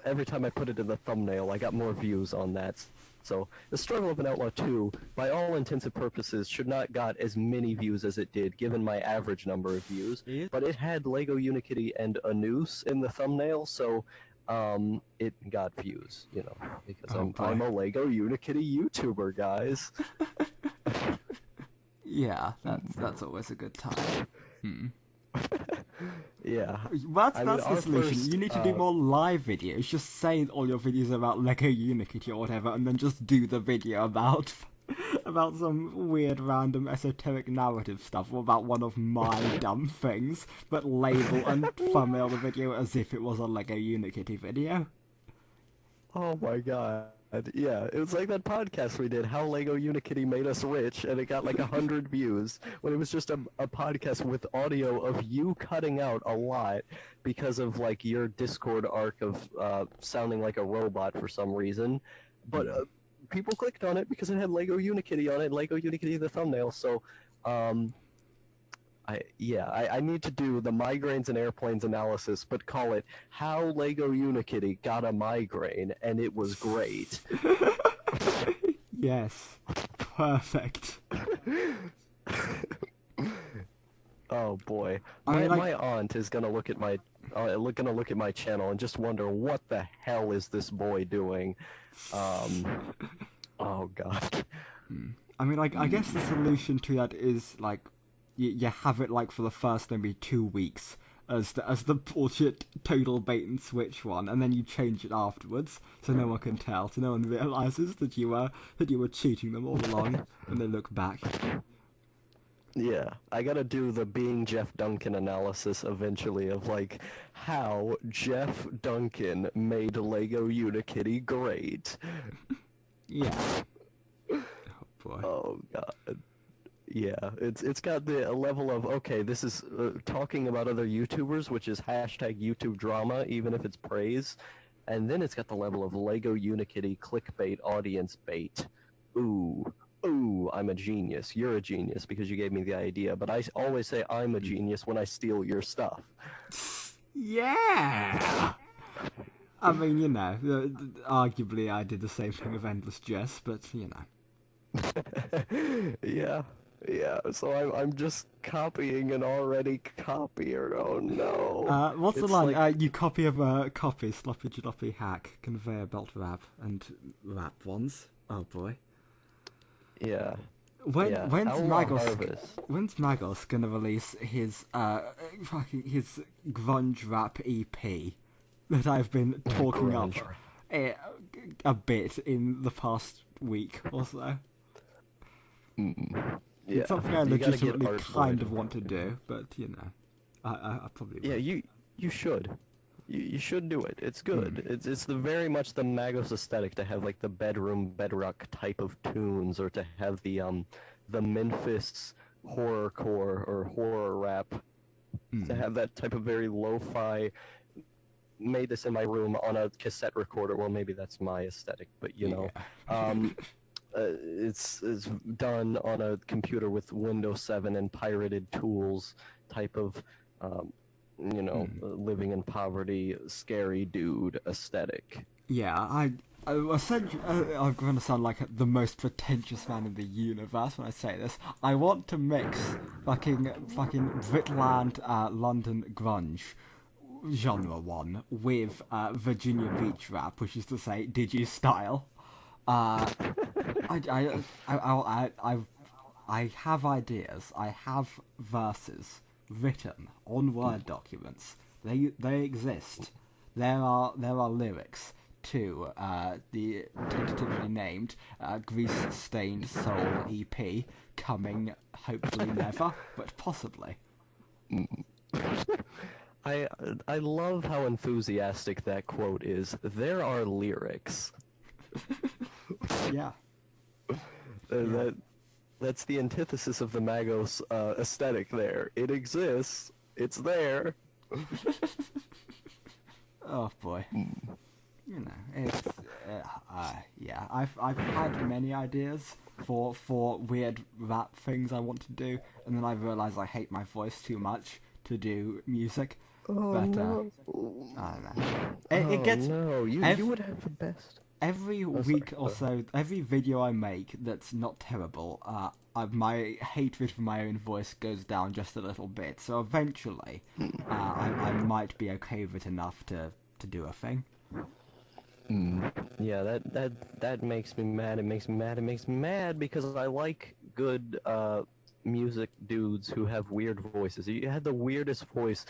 every time I put it in the thumbnail, I got more views on that. So the Struggle of an Outlaw 2, by all intents and purposes, should not got as many views as it did, given my average number of views. But it had Lego Unikitty and a noose in the thumbnail, so it got views, because I'm a Lego Unikitty YouTuber, guys. Yeah, that's always a good time. Yeah. That's the solution. You need to do more live videos. Just say all your videos about Lego Unikitty or whatever, and then just do the video about some weird random esoteric narrative stuff, or about one of my dumb things, but label and thumbnail the video as if it was a Lego Unikitty video. Oh my god. Yeah, it was like that podcast we did, How Lego Unikitty Made Us Rich, and it got like 100 views, when it was just a podcast with audio of you cutting out a lot because of like your Discord arc of sounding like a robot for some reason. But people clicked on it because it had Lego Unikitty on it, Lego Unikitty the thumbnail, so I need to do the migraines and airplanes analysis, but call it How Lego Unikitty Got a Migraine, and it was great. Yes. Perfect. Oh boy, I mean, my aunt is gonna look at my channel and just wonder what the hell is this boy doing. Oh god. I mean, like, I guess the solution to that is like you have it like for the first maybe 2 weeks as the bullshit total bait and switch one, and then you change it afterwards so no one can tell, so no one realizes that you were cheating them all along when they look back. Yeah, I gotta do the being Jeff Duncan analysis eventually of like how Jeff Duncan made Lego Unikitty great. Yeah. Oh boy. Oh god. Yeah, it's got the level of, okay, this is talking about other YouTubers, which is hashtag YouTube drama, even if it's praise, and then it's got the level of Lego Unikitty clickbait audience bait. Ooh, I'm a genius. You're a genius because you gave me the idea, but I always say I'm a genius when I steal your stuff. Yeah! I mean, you know, arguably I did the same thing with Endless Jest, but, you know. Yeah, so I'm just copying an already copier. Oh no. What's the It's line? like- You copy of a copy, sloppy jalopy hack, conveyor belt wrap, and wrap ones. Oh boy. Yeah. When's Harvest. when's Magos gonna release his his grunge rap EP that I've been talking up a bit in the past week or so? Yeah. It's something I You gotta get legitimately art kind boy. of want to do, but you know, I probably will. Yeah, you should. You should do it. It's good. It's the very much the Magos aesthetic to have like the bedrock type of tunes, or to have the Memphis horrorcore or horror rap, to have that type of very lo-fi. Made this in my room on a cassette recorder. Well, maybe that's my aesthetic, but you know, it's done on a computer with Windows 7 and pirated tools type of. Living in poverty, scary dude aesthetic. Yeah, I essentially, I'm going to sound like the most pretentious man in the universe when I say this. I want to mix fucking Britland, London grunge genre one with Virginia Beach rap, which is to say Digi style. I have ideas. I have verses written on Word documents. They exist. There are lyrics to the tentatively named Grease Stained Soul EP, coming hopefully never, but possibly. I love how enthusiastic that quote is. There are lyrics. Yeah. That's the antithesis of the Magos aesthetic there. It exists. It's there. Oh boy. You know, it's yeah. I've had many ideas for weird rap things I want to do, and then I realised I hate my voice too much to do music. Oh But no! I don't know. It gets no. You would have the best. every week or so. Every video I make that's not terrible, my hatred for my own voice goes down just a little bit. So eventually, I might be okay with it enough to do a thing. Yeah, that makes me mad. It makes me mad. It makes me mad because I like good music dudes who have weird voices. You had the weirdest voice,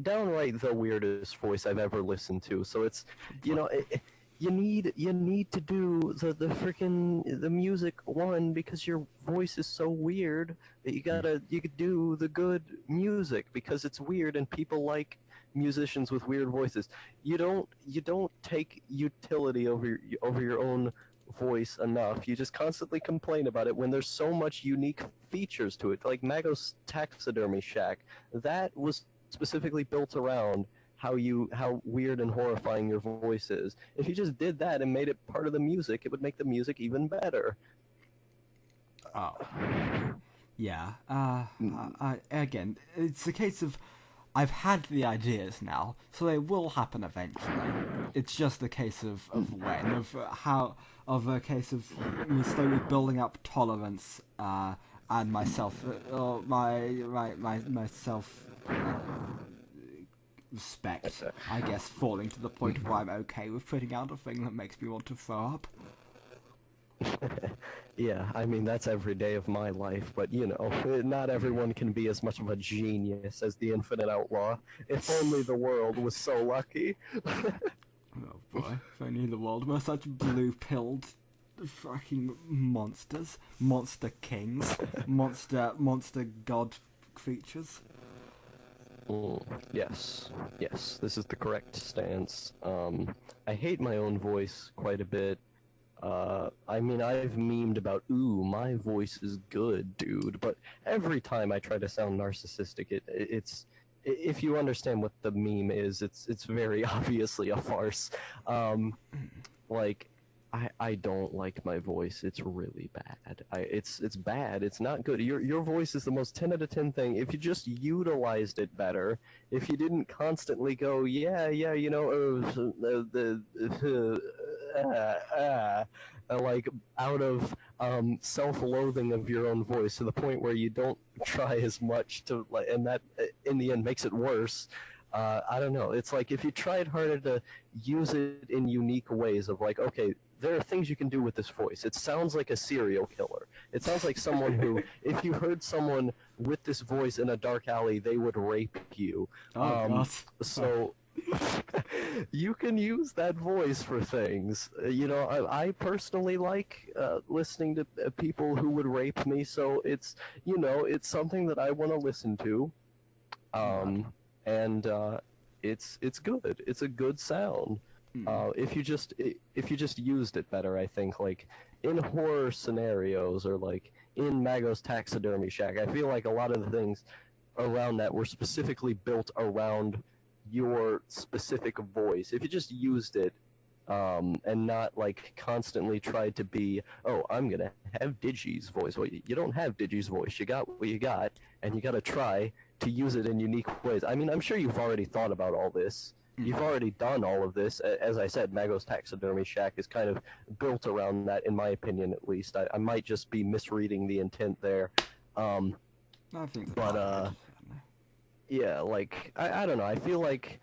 downright the weirdest voice I've ever listened to. So it's, you know, you need to do the freaking the music one because your voice is so weird that you could do the good music because it's weird and people like musicians with weird voices. You don't take utility over your own voice enough. You just constantly complain about it when there's so much unique features to it. Like Magos Taxidermy Shack, that was specifically built around how weird and horrifying your voice is. If you just did that and made it part of the music, it would make the music even better. Oh. Yeah. Again, it's a case of I've had the ideas now, so they will happen eventually. It's just a case of when, of a case of me slowly building up tolerance, and myself, my self respect, I guess, falling to the point where I'm okay with putting out a thing that makes me want to throw up. Yeah, I mean, that's every day of my life, but you know, not everyone can be as much of a genius as the Infinite Outlaw. If only the world was so lucky. Oh boy, if only the world were such blue-pilled fucking monsters. Monster kings. monster god creatures. Yes, this is the correct stance. I hate my own voice quite a bit. I mean, I've memed about, ooh, my voice is good, dude, but every time I try to sound narcissistic, it's if you understand what the meme is, it's very obviously a farce. Like, I don't like my voice. It's really bad. It's bad. It's not good. Your voice is the most 10 out of 10 thing. If you just utilized it better, if you didn't constantly go, yeah, you know, like out of self-loathing of your own voice to the point where you don't try as much to, like, and that in the end makes it worse. I don't know. It's like if you tried harder to use it in unique ways of like, okay, there are things you can do with this voice. It sounds like a serial killer. It sounds like someone who, if you heard someone with this voice in a dark alley, they would rape you. Oh, God. So you can use that voice for things. You know, I personally like listening to people who would rape me, so it's, you know, it's something that I want to listen to. And it's good. It's a good sound. If you just used it better, I think, like in horror scenarios or like in Magos Taxidermy Shack, I feel like a lot of the things around that were specifically built around your specific voice. If you just used it and not like constantly tried to be, oh, I'm gonna have Digi's voice. Well, you don't have Digi's voice. You got what you got, and you gotta try to use it in unique ways. I mean, I'm sure you've already thought about all this. You've already done all of this. As I said, Magos Taxidermy Shack is kind of built around that, in my opinion, at least. I might just be misreading the intent there. I think but, yeah, like, I don't know. I feel like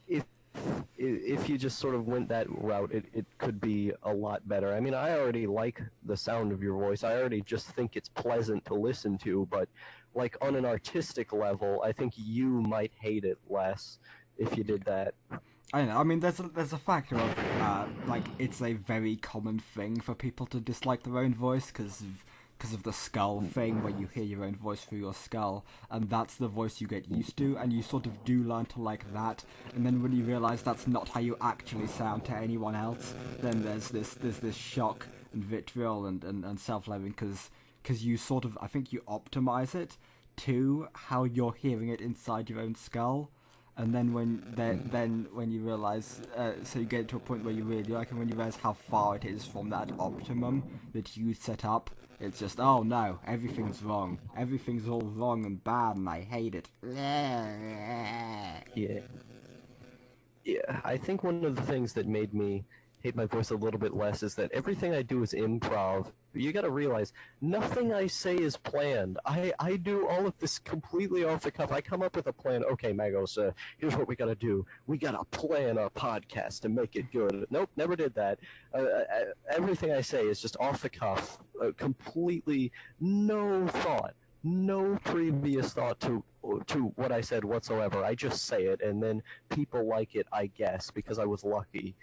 if you just sort of went that route, it could be a lot better. I mean, I already like the sound of your voice. I already just think it's pleasant to listen to, but like on an artistic level, I think you might hate it less if you did that. I know. I mean, there's a factor of like it's a very common thing for people to dislike their own voice because of the skull thing, where you hear your own voice through your skull, and that's the voice you get used to, and you sort of do learn to like that. And then when you realise that's not how you actually sound to anyone else, then there's this shock and vitriol and self-loathing because you sort of, I think you optimize it to how you're hearing it inside your own skull. And then when you realise, so you get to a point where you really like it, when you realise how far it is from that optimum that you set up, it's just, oh no, everything's wrong. Everything's all wrong and bad and I hate it. Yeah. Yeah, I think one of the things that made me hate my voice a little bit less is that everything I do is improv. You gotta realize, nothing I say is planned. I do all of this completely off the cuff. I come up with a plan. Okay, Magos, here's what we gotta do. We gotta plan a podcast to make it good. Nope, never did that. Everything I say is just off the cuff. Completely no thought. No previous thought to what I said whatsoever. I just say it, and then people like it, I guess, because I was lucky.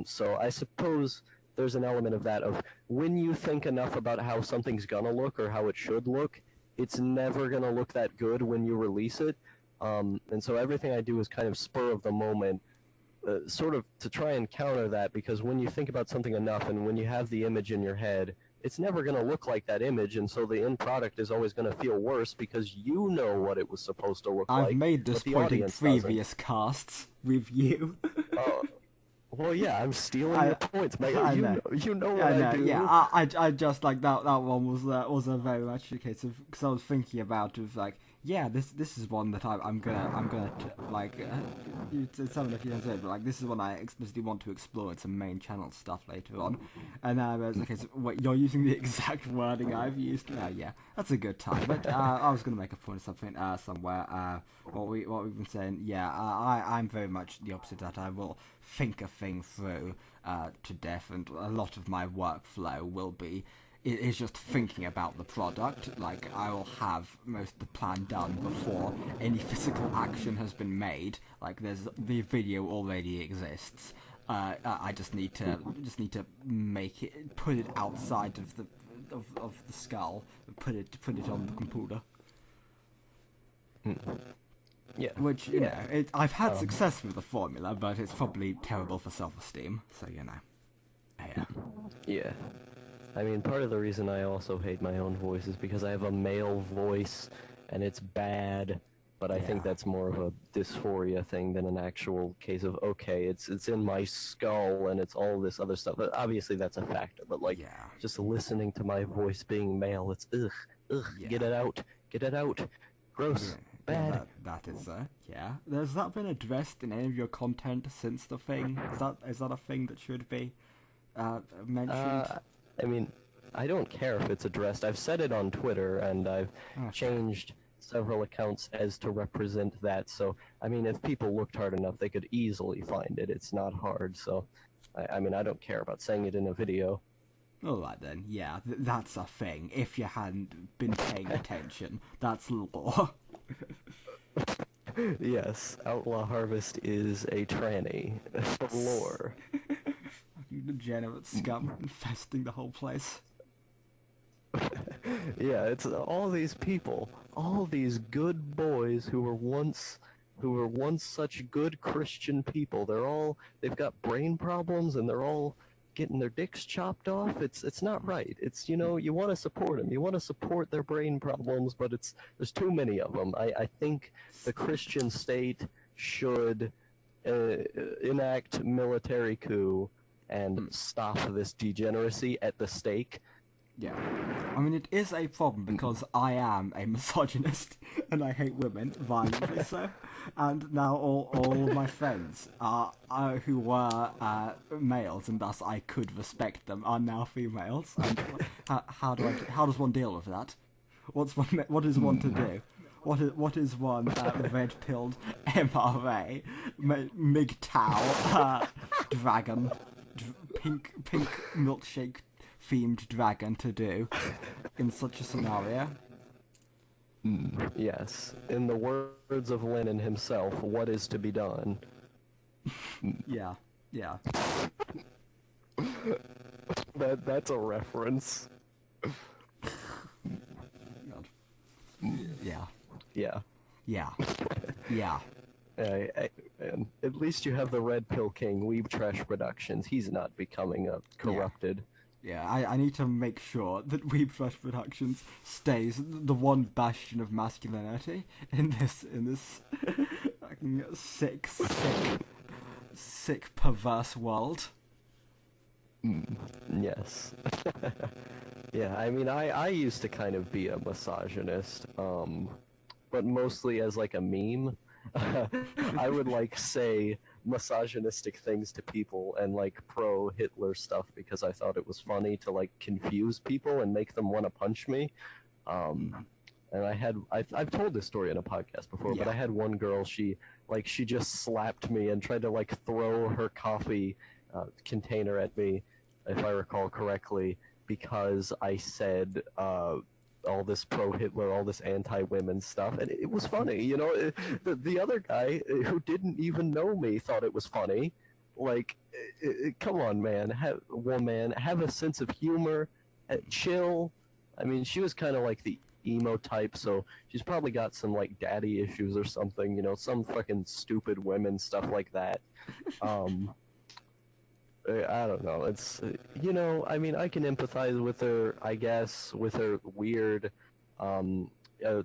So I suppose there's an element of that, of when you think enough about how something's gonna look or how it should look, it's never gonna look that good when you release it. And so everything I do is kind of spur of the moment, sort of to try and counter that, because when you think about something enough and when you have the image in your head, it's never going to look like that image, and so the end product is always going to feel worse because you know what it was supposed to look I've like, made this but the point in audience previous casts with you. doesn't. Well, yeah, I'm stealing I- your points, Magos. I know. You know Yeah, what I I know. do. Yeah, I just like that. That one was a very much a case of, because I was thinking about of like, yeah, this is one that I'm gonna like. It sounded like you didn't say it, but like this is one I explicitly want to explore in some main channel stuff later on. And I was like, wait, you're using the exact wording I've used. Yeah, that's a good time. But I was gonna make a point of something somewhere. What we've been saying. Yeah, I'm very much the opposite. That I will think a thing through to death, and a lot of my workflow will be is just thinking about the product. Like, I will have most of the plan done before any physical action has been made. Like, the video already exists. I just need to make it, put it outside of the skull, put it on the computer. Yeah. Which, you know, I've had success with the formula, but it's probably terrible for self-esteem, so, you know. Yeah. Yeah. I mean, part of the reason I also hate my own voice is because I have a male voice, and it's bad, but I think Yeah. that's more of a dysphoria thing than an actual case of, okay, it's in my skull, and it's all this other stuff. But obviously that's a factor, but, like, Yeah. just listening to my voice being male, it's, Yeah. get it out, gross, bad. Yeah, that is, yeah. Has that been addressed in any of your content since the thing? Is that a thing that should be mentioned? I mean, I don't care if it's addressed. I've said it on Twitter, and I've changed several accounts as to represent that. So, I mean, if people looked hard enough, they could easily find it. It's not hard. So, I mean, I don't care about saying it in a video. Alright then, yeah, that's a thing. If you hadn't been paying attention, that's law. Yes, Outlaw Harvest is a tranny. Lore. Degenerate scum infesting the whole place. Yeah, it's all these people, all these good boys who were once such good Christian people. They've got brain problems, and they're all getting their dicks chopped off. It's not right. It's, you know, you want to support them. You want to support their brain problems, but there's too many of them. I think the Christian state should enact military coup and stop this degeneracy at the stake. Yeah. I mean, it is a problem because I am a misogynist and I hate women, violently so. And now all my friends who were males, and thus I could respect them, are now females. And how does one deal with that? What is one to do? What is one red-pilled MRA, MGTOW, dragon, pink milkshake themed dragon to do in such a scenario? Yes. In the words of Lenin himself, what is to be done? Yeah. That's a reference. God. Yeah. And at least you have the Red Pill King, Weeb Trash Productions. He's not becoming corrupted. Yeah, I need to make sure that Weeb Trash Productions stays the one bastion of masculinity in this fucking sick, perverse world. Yes. Yeah, I mean, I used to kind of be a misogynist, but mostly as like a meme. I would like say misogynistic things to people and like pro-Hitler stuff because I thought it was funny to like confuse people and make them want to punch me. And I've told this story in a podcast before, but I had one girl, she just slapped me and tried to like throw her coffee container at me, if I recall correctly, because I said all this pro-Hitler, all this anti-women stuff, and it was funny, you know. The other guy who didn't even know me thought it was funny. Like, come on, man, have a sense of humor, chill. I mean, she was kind of like the emo type, so she's probably got some like daddy issues or something, you know, some fucking stupid women stuff like that. I don't know. It's you know, I mean, I can empathize with her, I guess, with her weird,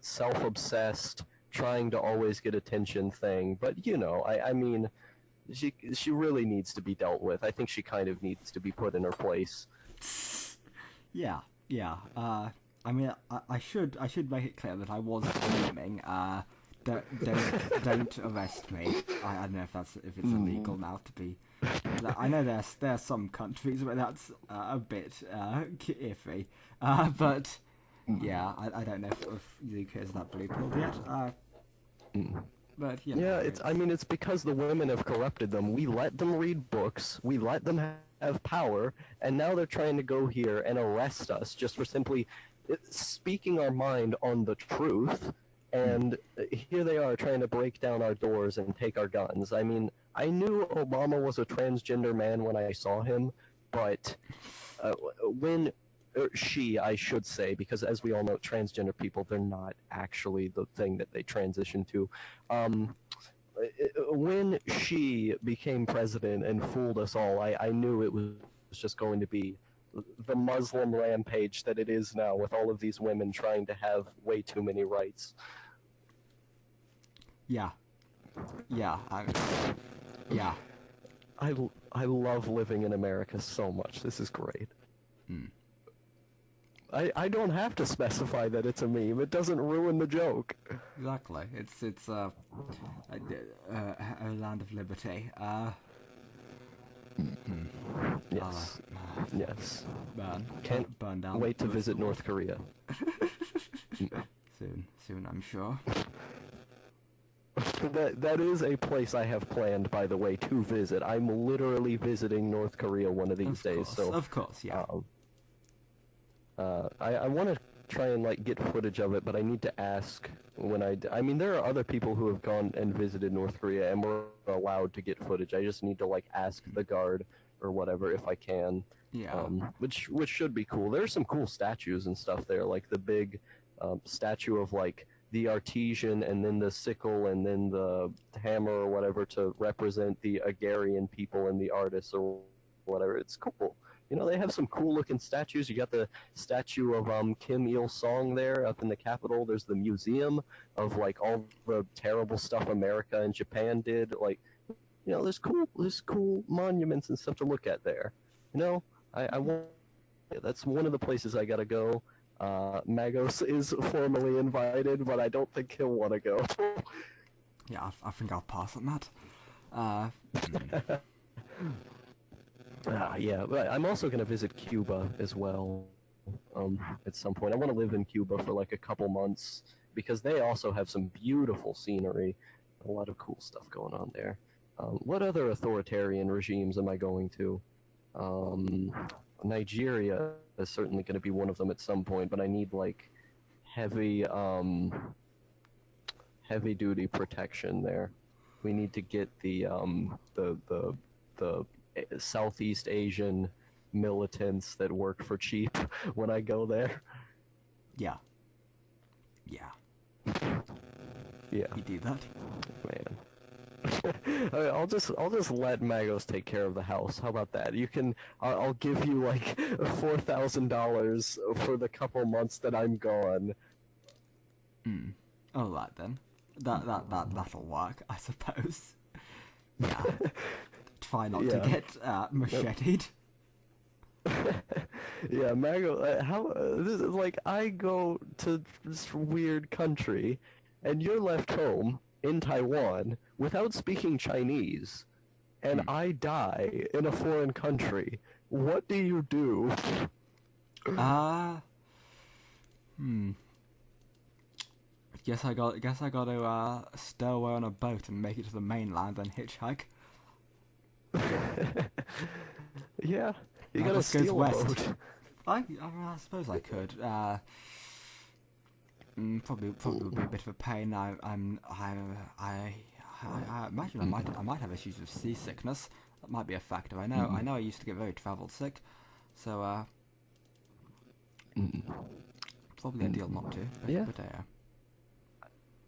self-obsessed, trying to always get attention thing. But you know, I mean, she really needs to be dealt with. I think she kind of needs to be put in her place. Yeah, yeah. I mean, I should make it clear that I was dreaming. Don't arrest me. I don't know if it's illegal now to be. I know there's some countries where that's a bit iffy, but yeah, I don't know if the UK is that blue pilled yet. But you know, yeah, it's because the women have corrupted them. We let them read books, we let them have power, and now they're trying to go here and arrest us just for simply speaking our mind on the truth. And here they are trying to break down our doors and take our guns. I mean, I knew Obama was a transgender man when I saw him, but when I should say, because as we all know, transgender people, they're not actually the thing that they transition to. When she became president and fooled us all, I knew it was just going to be the Muslim rampage that it is now, with all of these women trying to have way too many rights. Yeah. Yeah. Yeah. I love living in America so much. This is great. I don't have to specify that it's a meme. It doesn't ruin the joke. Exactly. It's a land of liberty. Yes. Yes. Burn down. Wait to visit North Korea. Soon, I'm sure. That is a place I have planned, by the way, to visit. I'm literally visiting North Korea one of these days. So of course, yeah. I want to try and like get footage of it, but I need to ask when I mean, there are other people who have gone and visited North Korea and were allowed to get footage. I just need to like ask the guard or whatever if I can. Yeah. Which should be cool. There's some cool statues and stuff there, like the big statue of like the artesian and then the sickle and then the hammer or whatever to represent the Agarian people and the artists or whatever. It's cool. You know, they have some cool looking statues. You got the statue of Kim Il-sung there up in the Capitol. There's the museum of like all the terrible stuff America and Japan did. Like, you know, there's cool monuments and stuff to look at there. You know, I want. Yeah, that's one of the places I gotta go. Magos is formally invited, but I don't think he'll want to go. Yeah, I think I'll pass on that. Yeah, but I'm also going to visit Cuba as well at some point. I want to live in Cuba for like a couple months because they also have some beautiful scenery, a lot of cool stuff going on there. What other authoritarian regimes am I going to? Nigeria is certainly going to be one of them at some point, but I need like heavy duty protection there. We need to get the Southeast Asian militants that work for cheap when I go there. Yeah. Yeah. You do that? Man. I'll just let Magos take care of the house. How about that? I'll give you like $4,000 for the couple months that I'm gone. All right then. That'll work, I suppose. Yeah. Try not to get macheted. Yeah, Mago. This is like I go to this weird country, and you're left home in Taiwan without speaking Chinese, and I die in a foreign country. What do you do? Guess I got to stow away on a boat and make it to the mainland and hitchhike. Yeah, you gotta steal a boat. I suppose I could. Probably would be a bit of a pain. I imagine I might have issues with seasickness. That might be a factor. I know I used to get very travel sick, so probably ideal not to. Yeah. But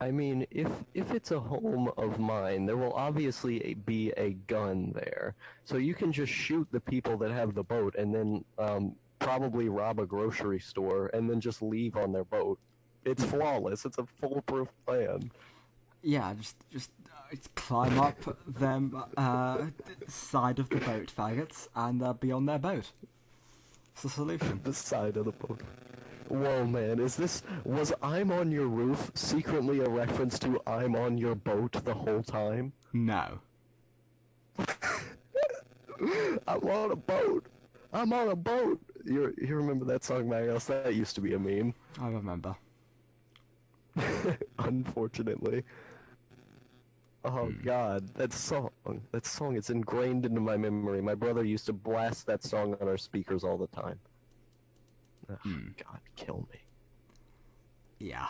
I mean, if it's a home of mine, there will obviously be a gun there, so you can just shoot the people that have the boat, and then probably rob a grocery store, and then just leave on their boat. It's flawless. It's a foolproof plan. yeah, just climb up them side of the boat faggots and be on their boat. It's the solution. The side of the boat. Whoa, man, was I'm on your roof secretly a reference to I'm on your boat the whole time? No. I'm on a boat. I'm on a boat. You remember that song, Magos? That used to be a meme. I remember. Unfortunately. Oh God, that song, it's ingrained into my memory. My brother used to blast that song on our speakers all the time. Oh, God, kill me. Yeah.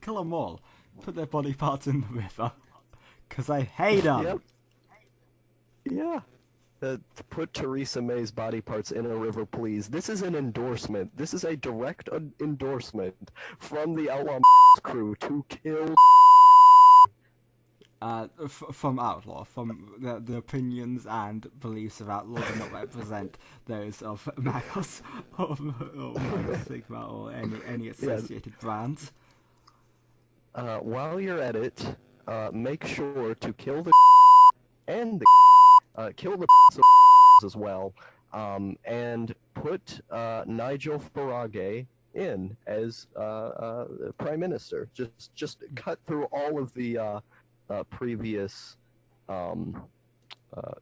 Kill them all. Put their body parts in the river. Because I hate them. Yep. Yeah. Put Theresa May's body parts in a river, please. This is an endorsement. This is a direct endorsement from the Outlaw crew to kill from Outlaw, from the opinions and beliefs of Outlaw do not represent those of Magos or Magos Sigma or any associated brands. While you're at it, make sure to kill the and the kill the as well, and put Nigel Farage in as Prime Minister. Just cut through all of the previous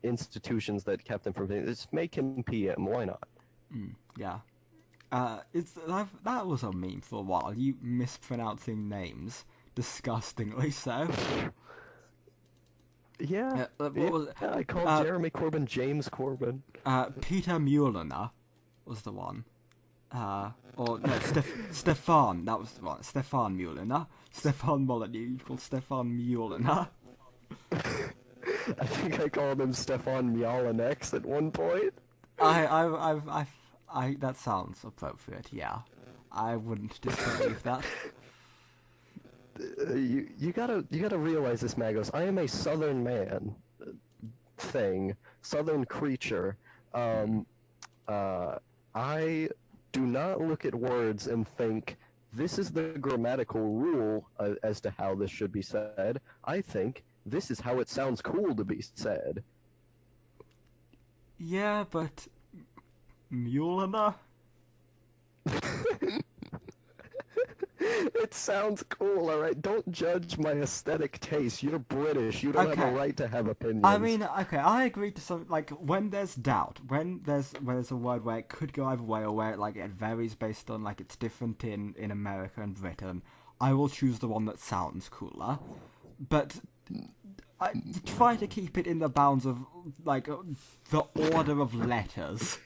institutions that kept him from being. Just make him PM. Why not? Yeah. That was a meme for a while. You mispronouncing names disgustingly so. Yeah. What was it? I called Jeremy Corbyn James Corbyn. Peter Mueller was the one. Or no, Stefan. That was the one. Stefan Mueller. Stefan Molyneux called Stefan Mueller. I think I called him Stefan Mialanex at one point. That sounds appropriate. Yeah, I wouldn't disbelieve that. You gotta realize this, Magos. I am a Southern man, Southern creature. I do not look at words and think this is the grammatical rule as to how this should be said. I think this is how it sounds cool to be said. Yeah, but Mueller? It sounds cool, alright? Don't judge my aesthetic taste. You're British. You don't have a right to have opinions. I mean, okay, I agree to some, like, when there's doubt, when there's a word where it could go either way or where it varies based on, like, it's different in America and Britain, I will choose the one that sounds cooler. But I try to keep it in the bounds of, like, the order of letters.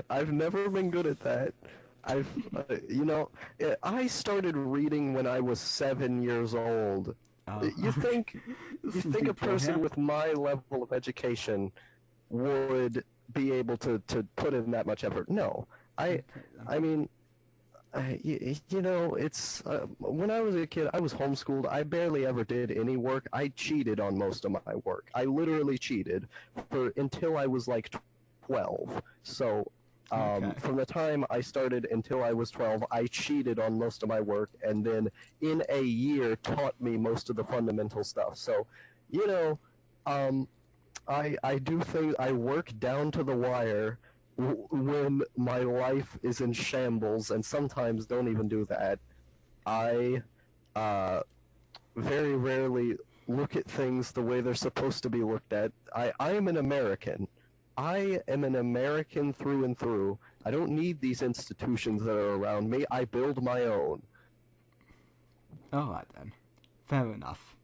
I've never been good at that. I started reading when I was 7 years old. You think a person with my level of education would be able to put in that much effort? No. It's when I was a kid, I was homeschooled. I barely ever did any work. I cheated on most of my work. I literally cheated until I was like 12. So from the time I started until I was 12, I cheated on most of my work, and then in a year taught me most of the fundamental stuff. So, I do things. I work down to the wire when my life is in shambles, and sometimes don't even do that. I very rarely look at things the way they're supposed to be looked at. I am an American. I am an American through and through. I don't need these institutions that are around me. I build my own. Alright then. Fair enough.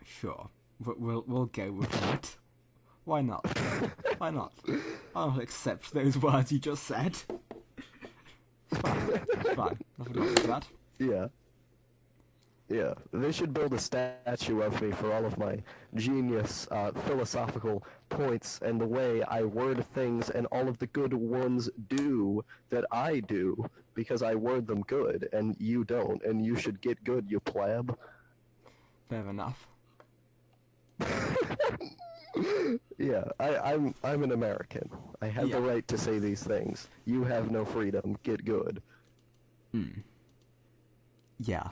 Sure. We'll go with that. Why not? Why not? I'll accept those words you just said. It's fine. Nothing wrong with that. Yeah. Yeah, they should build a statue of me for all of my genius philosophical points and the way I word things and all of the good ones do that I do because I word them good and you don't, and you should get good, you pleb. Fair enough. Yeah, I'm an American. I have Yeah. the right to say these things. You have no freedom. Get good. Yeah.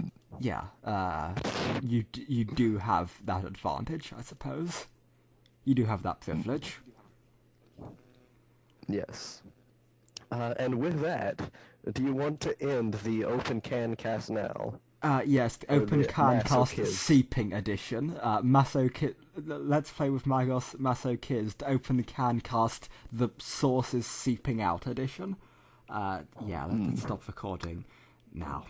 You do have that advantage, I suppose. You do have that privilege. Yes. And with that, do you want to end the open can cast now? Yes, the Open the Can Cast Maso Kyzt. Seeping Edition. Let's play with Magos Maso Kyzt. Open the Can Cast the Sources Seeping Out Edition. Let's stop recording now.